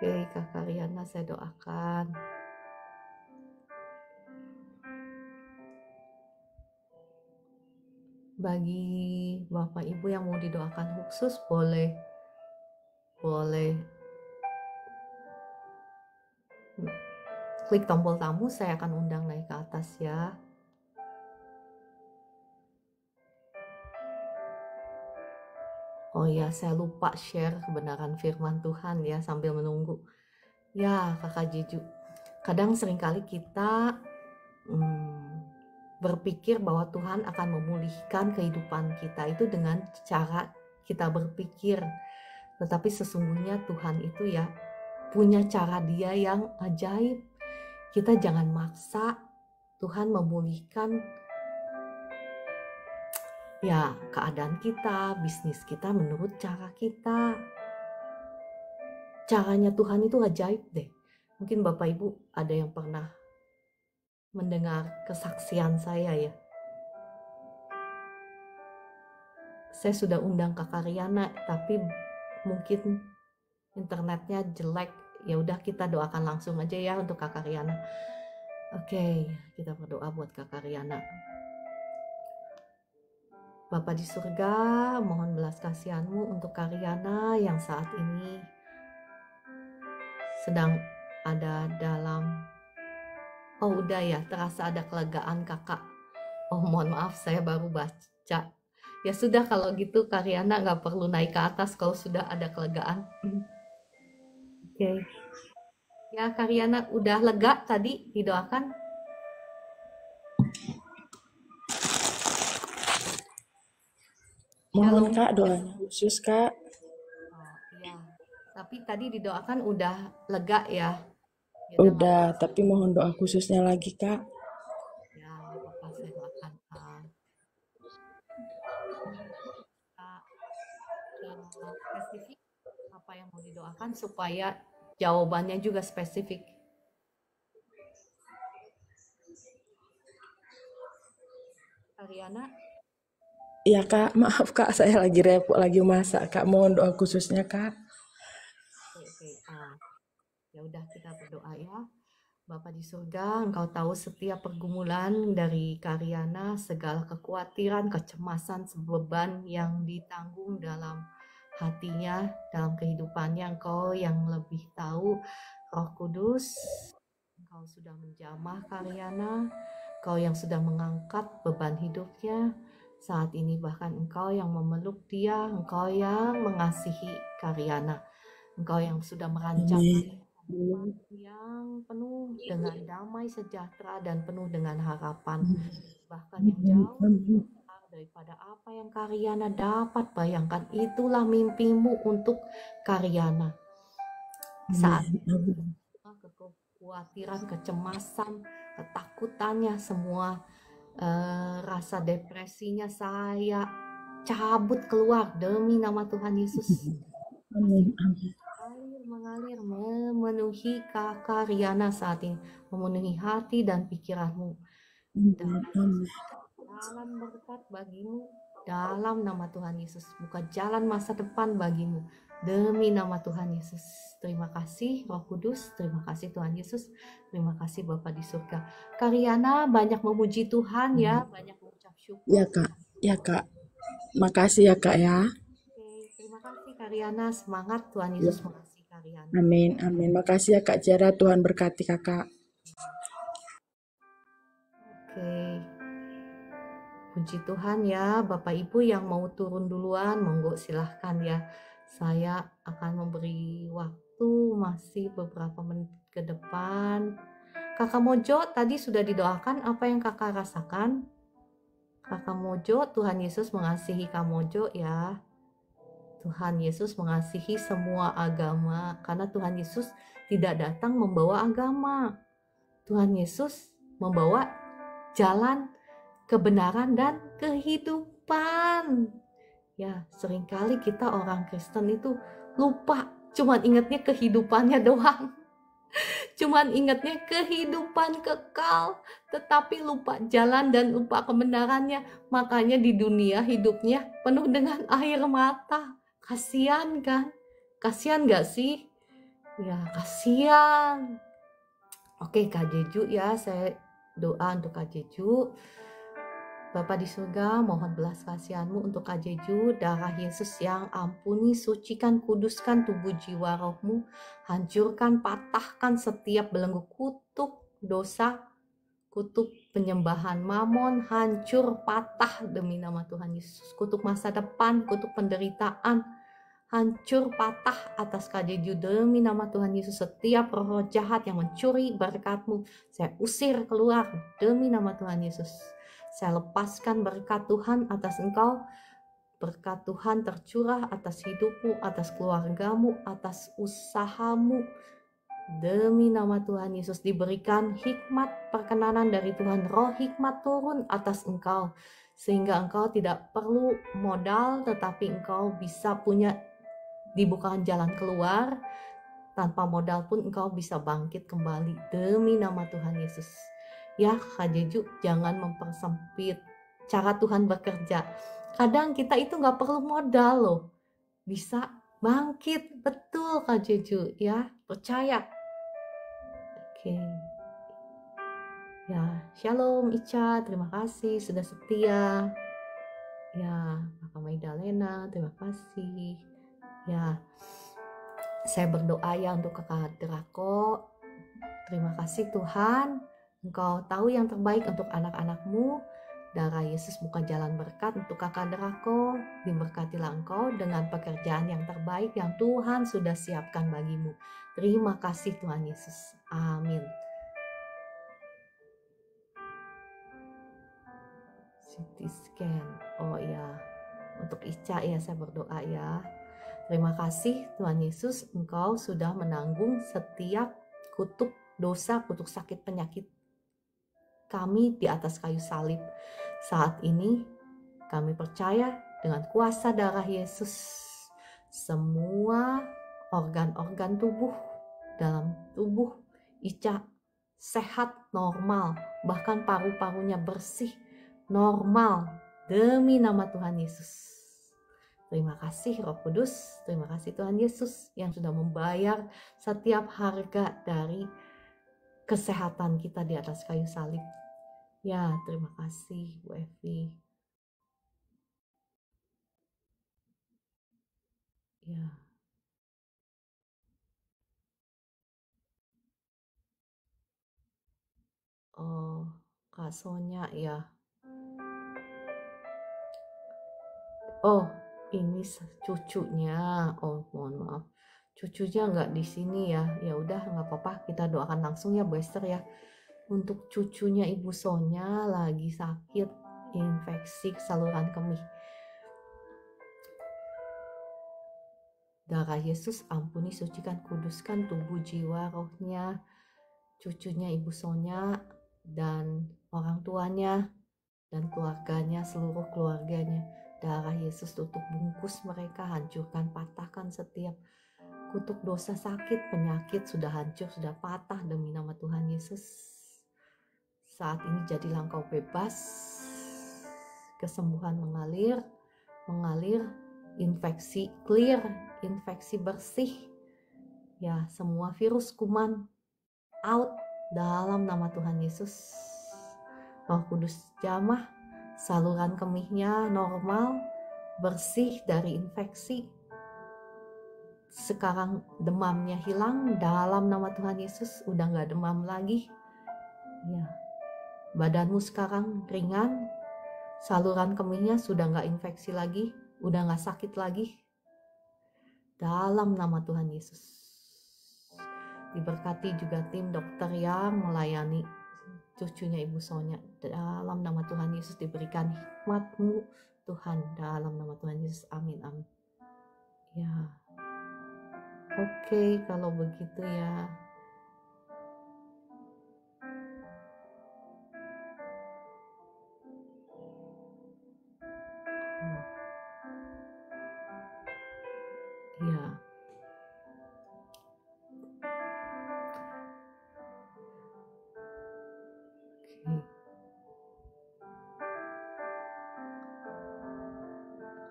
Oke, Kakak Riana, saya doakan. Bagi Bapak Ibu yang mau didoakan khusus, boleh klik tombol tamu, saya akan undang naik ke atas ya. Oh ya, saya lupa share kebenaran firman Tuhan ya sambil menunggu. Ya, Kakak Jiju, kadang seringkali kita berpikir bahwa Tuhan akan memulihkan kehidupan kita itu dengan cara kita berpikir. Tetapi sesungguhnya Tuhan itu ya punya cara dia yang ajaib. Kita jangan maksa Tuhan memulihkan ya keadaan kita, bisnis kita menurut cara kita. Caranya Tuhan itu ajaib deh. Mungkin Bapak Ibu ada yang pernah mendengar kesaksian saya ya. Saya sudah undang Kakak Riana, tapi mungkin internetnya jelek. Ya udah kita doakan langsung aja ya untuk Kakak Riana. Oke, kita berdoa buat Kakak Riana. Bapa di surga, mohon belas kasihan-Mu untuk Kak Riana yang saat ini sedang ada dalam, oh udah ya, terasa ada kelegaan Kakak. Oh mohon maaf, saya baru baca. Ya sudah kalau gitu Kak Riana nggak perlu naik ke atas kalau sudah ada kelegaan. Oke. Ya Kak Riana udah lega tadi didoakan? Mohon Shalom. Kak doanya khusus Kak. Oh iya. Tapi tadi didoakan udah lega ya. Ya udah nggak Udah, apa-apa. tapi mohon doa khususnya lagi Kak. Ya nggak apa-apa, saya doakan. Spesifik apa yang mau didoakan supaya jawabannya juga spesifik. Ariana, Iya Kak, maaf Kak, saya lagi repot lagi masak Kak. Mohon doa khususnya Kak. oke. Ya udah kita berdoa ya. Bapa di surga, Engkau tahu setiap pergumulan dari Kariana, segala kekhawatiran, kecemasan, beban yang ditanggung dalam hatinya, dalam kehidupannya. Engkau yang lebih tahu. Roh Kudus, Engkau sudah menjamah Kariana, Engkau yang sudah mengangkat beban hidupnya. Saat ini bahkan Engkau yang memeluk dia, Engkau yang mengasihi Kariana. Engkau yang sudah merancangkan Amin. kehidupan yang penuh dengan damai sejahtera dan penuh dengan harapan. Bahkan yang jauh lebih besar daripada apa yang Karyana dapat bayangkan. Itulah mimpimu untuk Karyana. Saat Amin. semua kekhawatiran, kecemasan, ketakutannya, semua rasa depresinya saya cabut keluar demi nama Tuhan Yesus. Kasih Amin. Amin. mengalir memenuhi Kakak Riana saat ini, memenuhi hati dan pikiranmu, dan Amin. jalan berkat bagimu dalam nama Tuhan Yesus, buka jalan masa depan bagimu demi nama Tuhan Yesus. Terima kasih Roh Kudus, terima kasih Tuhan Yesus, terima kasih Bapa di surga. Kariana banyak memuji Tuhan ya, banyak mengucap Ya syukur. Kak, ya Kak. Makasih ya Kak ya. Oke, terima kasih Kariana, semangat, Tuhan Ya. Yesus mengasihi Kariana. Amin. Amin. Makasih ya Kak Jara, Tuhan berkati Kakak. Oke, puji Tuhan ya, Bapak Ibu yang mau turun duluan, monggo silahkan ya. Saya akan memberi waktu masih beberapa menit ke depan. Kakak Mojo tadi sudah didoakan, apa yang kakak rasakan? Kakak Mojo, Tuhan Yesus mengasihi Kak Mojo ya. Tuhan Yesus mengasihi semua agama, karena Tuhan Yesus tidak datang membawa agama. Tuhan Yesus membawa jalan kebenaran dan kehidupan. Ya, seringkali kita orang Kristen itu lupa cuman ingatnya kehidupannya doang. Cuman ingatnya kehidupan kekal, tetapi lupa jalan dan lupa kebenarannya. Makanya di dunia hidupnya penuh dengan air mata. Kasian kan? Kasian gak sih? Ya kasian. Oke Kak Jeju ya, saya doa untuk Kak Jeju. Bapa di surga, mohon belas kasihan-Mu untuk Kak Jeju, darah Yesus yang ampuni, sucikan, kuduskan tubuh jiwa rohmu, hancurkan, patahkan setiap belenggu kutuk dosa, kutuk penyembahan mamon, hancur, patah demi nama Tuhan Yesus. Kutuk masa depan, kutuk penderitaan, hancur, patah atas Kak Jeju demi nama Tuhan Yesus. Setiap roh jahat yang mencuri berkat-Mu, saya usir keluar demi nama Tuhan Yesus. Saya lepaskan berkat Tuhan atas engkau. Berkat Tuhan tercurah atas hidupmu, atas keluargamu, atas usahamu. Demi nama Tuhan Yesus diberikan hikmat perkenanan dari Tuhan. Roh hikmat turun atas engkau. Sehingga engkau tidak perlu modal, tetapi engkau bisa punya dibukakan jalan keluar. Tanpa modal pun engkau bisa bangkit kembali. Demi nama Tuhan Yesus. Ya Kak Jeju, jangan mempersempit cara Tuhan bekerja. Kadang kita itu gak perlu modal loh. Bisa bangkit. Betul Kak Jeju ya. Percaya. Oke. Ya, Shalom Ica. Terima kasih sudah setia. Ya, Kakak Maidalena. Terima kasih. Ya, saya berdoa ya untuk Kakak Drako. Terima kasih Tuhan. Engkau tahu yang terbaik untuk anak-anak-Mu. Darah Yesus buka jalan berkat untuk Kakak Drako. Diberkatilah engkau dengan pekerjaan yang terbaik yang Tuhan sudah siapkan bagimu. Terima kasih Tuhan Yesus. Amin. CT scan. Oh ya, untuk Ica ya saya berdoa ya. Terima kasih Tuhan Yesus, engkau sudah menanggung setiap kutuk dosa, kutuk sakit penyakit kami di atas kayu salib. Saat ini kami percaya dengan kuasa darah Yesus, semua organ-organ tubuh dalam tubuh Ica sehat, normal, bahkan paru-parunya bersih, normal, demi nama Tuhan Yesus. Terima kasih Roh Kudus, terima kasih Tuhan Yesus yang sudah membayar setiap harga dari kesehatan kita di atas kayu salib. Ya, terima kasih Bu Evi. Ya. Oh, Kak Sonya ya. Oh, ini cucunya. Oh, mohon maaf. Cucunya nggak di sini ya. Ya udah, nggak apa-apa. Kita doakan langsung ya, Bu Esther ya. Untuk cucunya Ibu Sonya lagi sakit infeksi saluran kemih. Darah Yesus ampuni, sucikan, kuduskan tubuh, jiwa, rohnya cucunya Ibu Sonya dan orang tuanya dan keluarganya, seluruh keluarganya. Darah Yesus tutup bungkus mereka, hancurkan, patahkan setiap kutuk dosa, sakit, penyakit sudah hancur, sudah patah demi nama Tuhan Yesus. Saat ini jadilah engkau bebas, kesembuhan mengalir, infeksi clear, infeksi bersih. Ya, semua virus kuman out dalam nama Tuhan Yesus. Roh Kudus jamah, saluran kemihnya normal, bersih dari infeksi. Sekarang demamnya hilang dalam nama Tuhan Yesus, udah gak demam lagi. Ya, badanmu sekarang ringan, saluran kemihnya sudah gak infeksi lagi, udah gak sakit lagi. Dalam nama Tuhan Yesus. Diberkati juga tim dokter yang melayani cucunya Ibu Sonya. Dalam nama Tuhan Yesus diberikan hikmat-Mu Tuhan. Dalam nama Tuhan Yesus. Amin, amin. Ya. Oke, kalau begitu ya. Ya. Oke.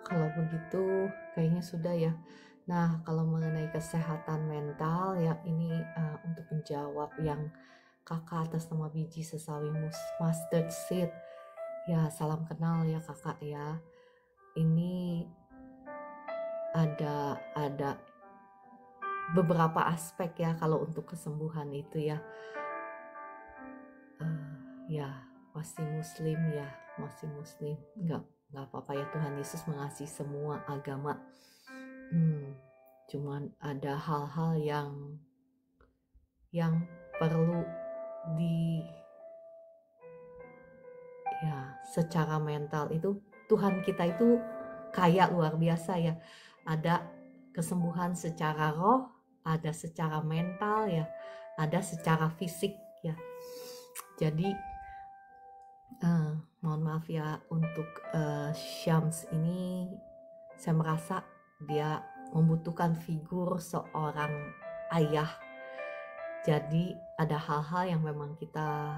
Kalau begitu kayaknya sudah ya. Nah, kalau mengenai kesehatan mental ya ini untuk menjawab yang kakak atas nama biji sesawi mustard seed. Ya, salam kenal ya kakak ya. Ini ada beberapa aspek ya kalau untuk kesembuhan itu ya. Ya masih muslim ya, masih muslim. Nggak apa-apa ya, Tuhan Yesus mengasihi semua agama. Cuman ada hal-hal yang perlu ya secara mental itu Tuhan kita itu kaya luar biasa ya. Ada kesembuhan secara roh, ada secara mental ya, ada secara fisik ya. Jadi mohon maaf ya untuk Syams ini, saya merasa dia membutuhkan figur seorang ayah. Jadi ada hal-hal yang memang kita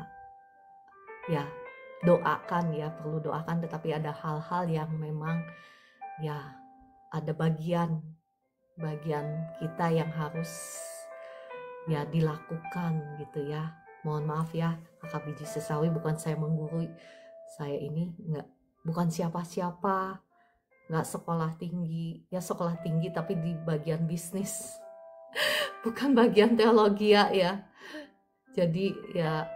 ya doakan ya, perlu doakan, tetapi ada hal-hal yang memang ya ada bagian kita yang harus ya dilakukan gitu ya. Mohon maaf ya kakak biji sesawi, bukan saya menggurui, saya ini bukan siapa-siapa, nggak sekolah tinggi ya, sekolah tinggi tapi di bagian bisnis bukan bagian teologi ya. Jadi ya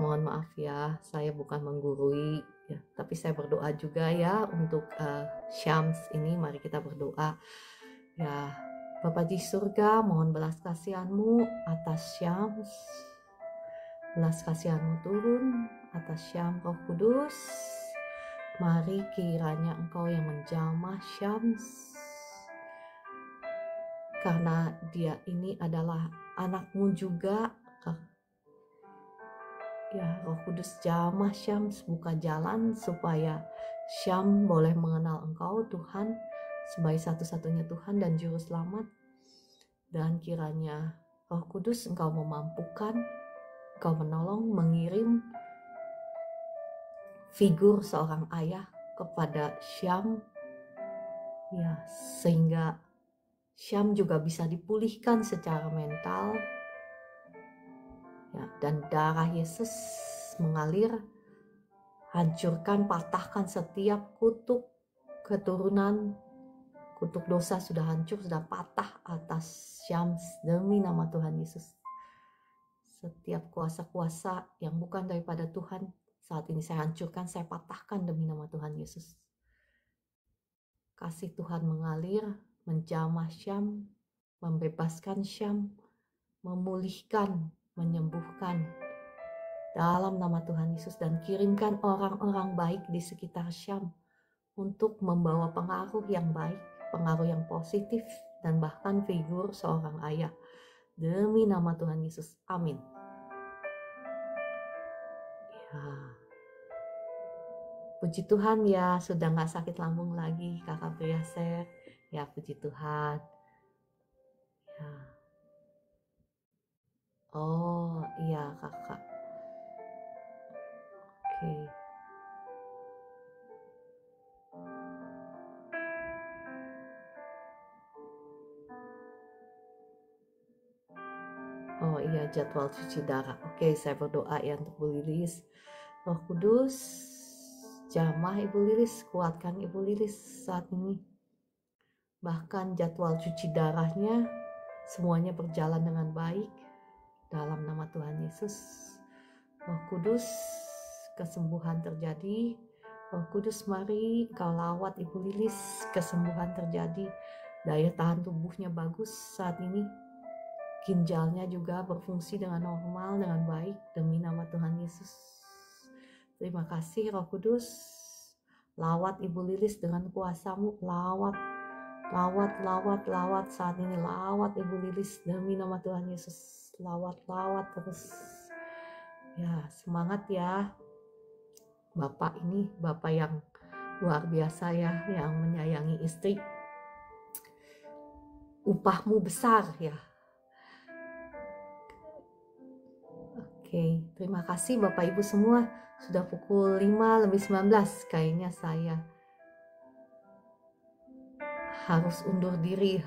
mohon maaf ya, saya bukan menggurui ya, tapi saya berdoa juga ya untuk Syams ini. Mari kita berdoa ya. Bapa di surga, mohon belas kasihan-Mu atas Syams, belas kasihan-Mu turun atas Syams. Roh Kudus, mari kiranya Engkau yang menjamah Syams, karena dia ini adalah anak-Mu juga. Ya Roh Kudus, jamah Syams, buka jalan supaya Syam boleh mengenal Engkau Tuhan sebagai satu-satunya Tuhan dan Juru Selamat. Dan kiranya Roh Kudus Engkau memampukan, Engkau menolong, mengirim figur seorang ayah kepada Syam ya, sehingga Syam juga bisa dipulihkan secara mental ya, dan darah Yesus mengalir, hancurkan, patahkan setiap kutuk keturunan. Kutuk dosa sudah hancur, sudah patah atas Syams demi nama Tuhan Yesus. Setiap kuasa-kuasa yang bukan daripada Tuhan saat ini saya hancurkan, saya patahkan demi nama Tuhan Yesus. Kasih Tuhan mengalir, menjamah Syam, membebaskan Syam, memulihkan, menyembuhkan dalam nama Tuhan Yesus, dan kirimkan orang-orang baik di sekitar Syam untuk membawa pengaruh yang baik, pengaruh yang positif, dan bahkan figur seorang ayah. Demi nama Tuhan Yesus, amin. Ya, puji Tuhan ya, sudah gak sakit lambung lagi kakak Priaset. Ya puji Tuhan ya. Oh iya kakak, oke. Oh iya, jadwal cuci darah. Oke, saya berdoa ya untuk Bu Lilis. Roh Kudus, jamah Ibu Lilis, kuatkan Ibu Lilis saat ini. Bahkan jadwal cuci darahnya semuanya berjalan dengan baik dalam nama Tuhan Yesus. Roh Kudus, kesembuhan terjadi. Roh Kudus, mari Kau lawat Ibu Lilis, kesembuhan terjadi. Daya tahan tubuhnya bagus saat ini. Ginjalnya juga berfungsi dengan normal, dengan baik demi nama Tuhan Yesus. Terima kasih Roh Kudus. Lawat Ibu Lilis dengan kuasa-Mu, lawat saat ini, lawat Ibu Lilis demi nama Tuhan Yesus. Lawat terus. Ya, semangat ya. Bapak ini Bapak yang luar biasa ya, yang menyayangi istri. Upahmu besar ya. Oke, Oke, terima kasih Bapak Ibu semua. Sudah pukul 5 lebih 19. Kayaknya saya harus undur diri.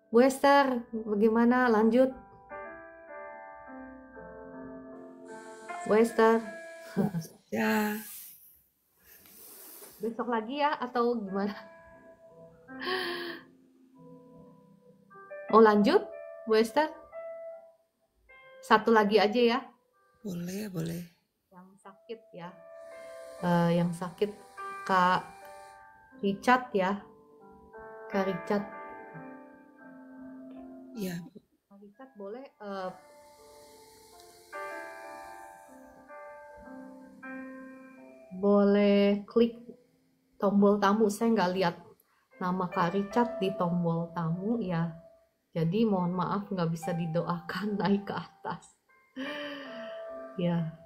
Bu Esther, bagaimana lanjut? Bu Esther, Ya, besok lagi ya atau gimana? Oh lanjut, Bu Esther? Satu lagi aja ya, boleh, boleh. yang sakit ya. Yang sakit Kak Richard ya. Kak Richard. Iya, Kak Richard boleh boleh klik tombol tamu. Saya nggak lihat nama Kak Richard di tombol tamu ya. Jadi mohon maaf nggak bisa didoakan naik ke atas. Ya.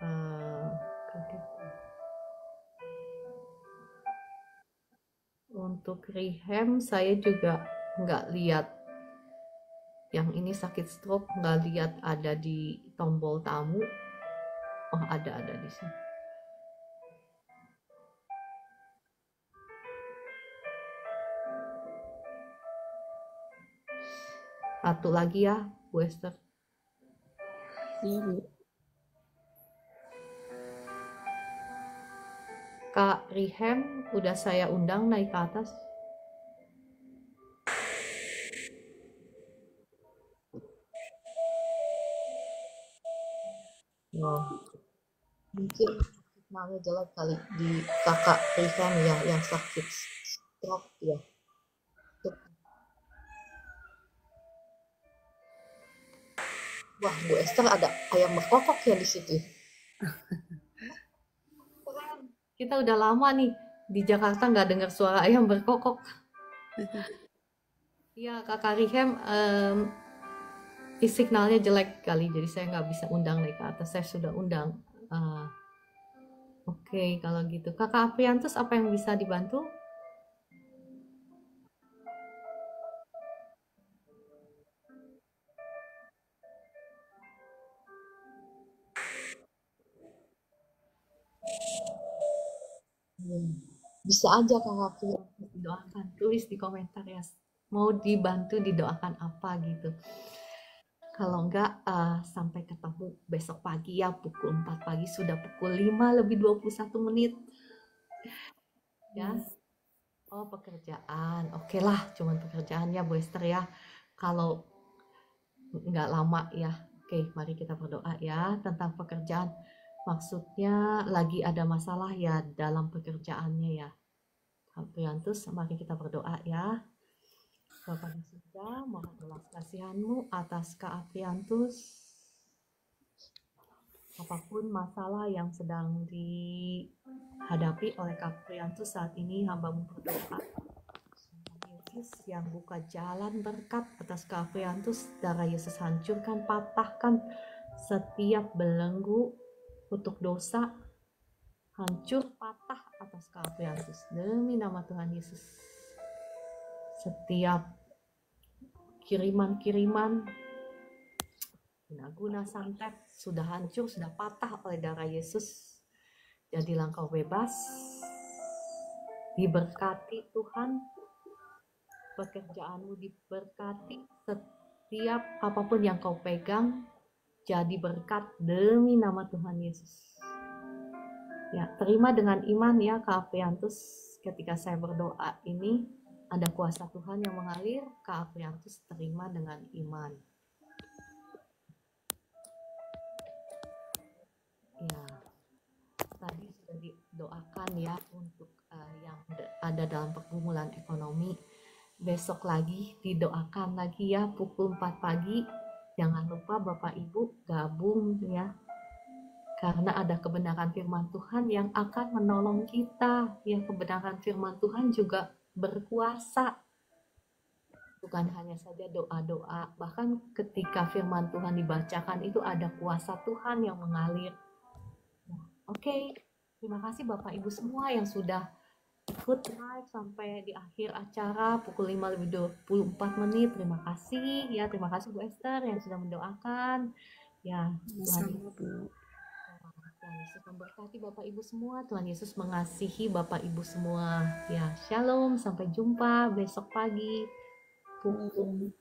Eh, untuk Rihem saya juga nggak lihat. Yang ini sakit stroke nggak lihat ada di tombol tamu. Oh ada di sini. Satu lagi ya, Bu Esther. iya Bu. Kak Rihem udah saya undang naik ke atas. Oh, mungkin signalnya jelek kali di kakak Rihem ya yang sakit stroke ya. Wah, Bu Esther ada ayam berkokok ya di situ. Kita udah lama nih di Jakarta nggak dengar suara ayam berkokok. Iya, Kakak Rihem, signalnya jelek kali, jadi saya nggak bisa undang naik ke atas. Saya sudah undang. Eh, Oke, kalau gitu. Kakak Apriantus, apa yang bisa dibantu? Bisa aja Kakak Apriantus didoakan. Tulis di komentar ya. Mau dibantu didoakan apa gitu. Kalau enggak, sampai ketemu besok pagi ya, pukul 4 pagi, sudah pukul 5 lebih 21 menit. Ya. Oh, pekerjaan. Oke lah, cuman pekerjaan ya, Bu Esther ya. Kalau nggak lama ya. Oke, mari kita berdoa ya tentang pekerjaan. Maksudnya lagi ada masalah ya dalam pekerjaannya ya. Apriantus, mari kita berdoa ya. Bapa di surga, mohon belas kasihan-Mu atas Kak Apriantus. Apapun masalah yang sedang dihadapi oleh Kak Apriantus saat ini, hamba-Mu berdoa. Yesus yang buka jalan berkat atas Kak Apriantus, darah Yesus hancurkan, patahkan setiap belenggu untuk dosa, hancur, patah atas Kak Apriantus. Demi nama Tuhan Yesus. Setiap kiriman-kiriman guna-guna santet sudah hancur, sudah patah oleh darah Yesus. Jadilah engkau bebas, diberkati Tuhan, pekerjaanmu diberkati, setiap apapun yang kau pegang jadi berkat demi nama Tuhan Yesus. Ya, terima dengan iman ya Kak Apriantus. Ketika saya berdoa ini ada kuasa Tuhan yang mengalir, Kak Apriantus terima dengan iman. Ya, tadi sudah didoakan ya untuk yang ada dalam pergumulan ekonomi. Besok lagi didoakan lagi ya pukul 4 pagi. Jangan lupa Bapak Ibu gabung ya. Karena ada kebenaran firman Tuhan yang akan menolong kita. Ya, kebenaran firman Tuhan juga berkuasa. Bukan hanya saja doa-doa. Bahkan ketika firman Tuhan dibacakan itu ada kuasa Tuhan yang mengalir. Oke, terima kasih Bapak Ibu semua yang sudah ikut live sampai di akhir acara pukul 5 lebih 24 menit. Terima kasih ya, terima kasih Bu Esther yang sudah mendoakan. Ya, Tuhan Sama Bu. Tuhan Yesus memberkati Bapak Ibu semua. Tuhan Yesus mengasihi Bapak Ibu semua. Ya, shalom. Sampai jumpa besok pagi pukul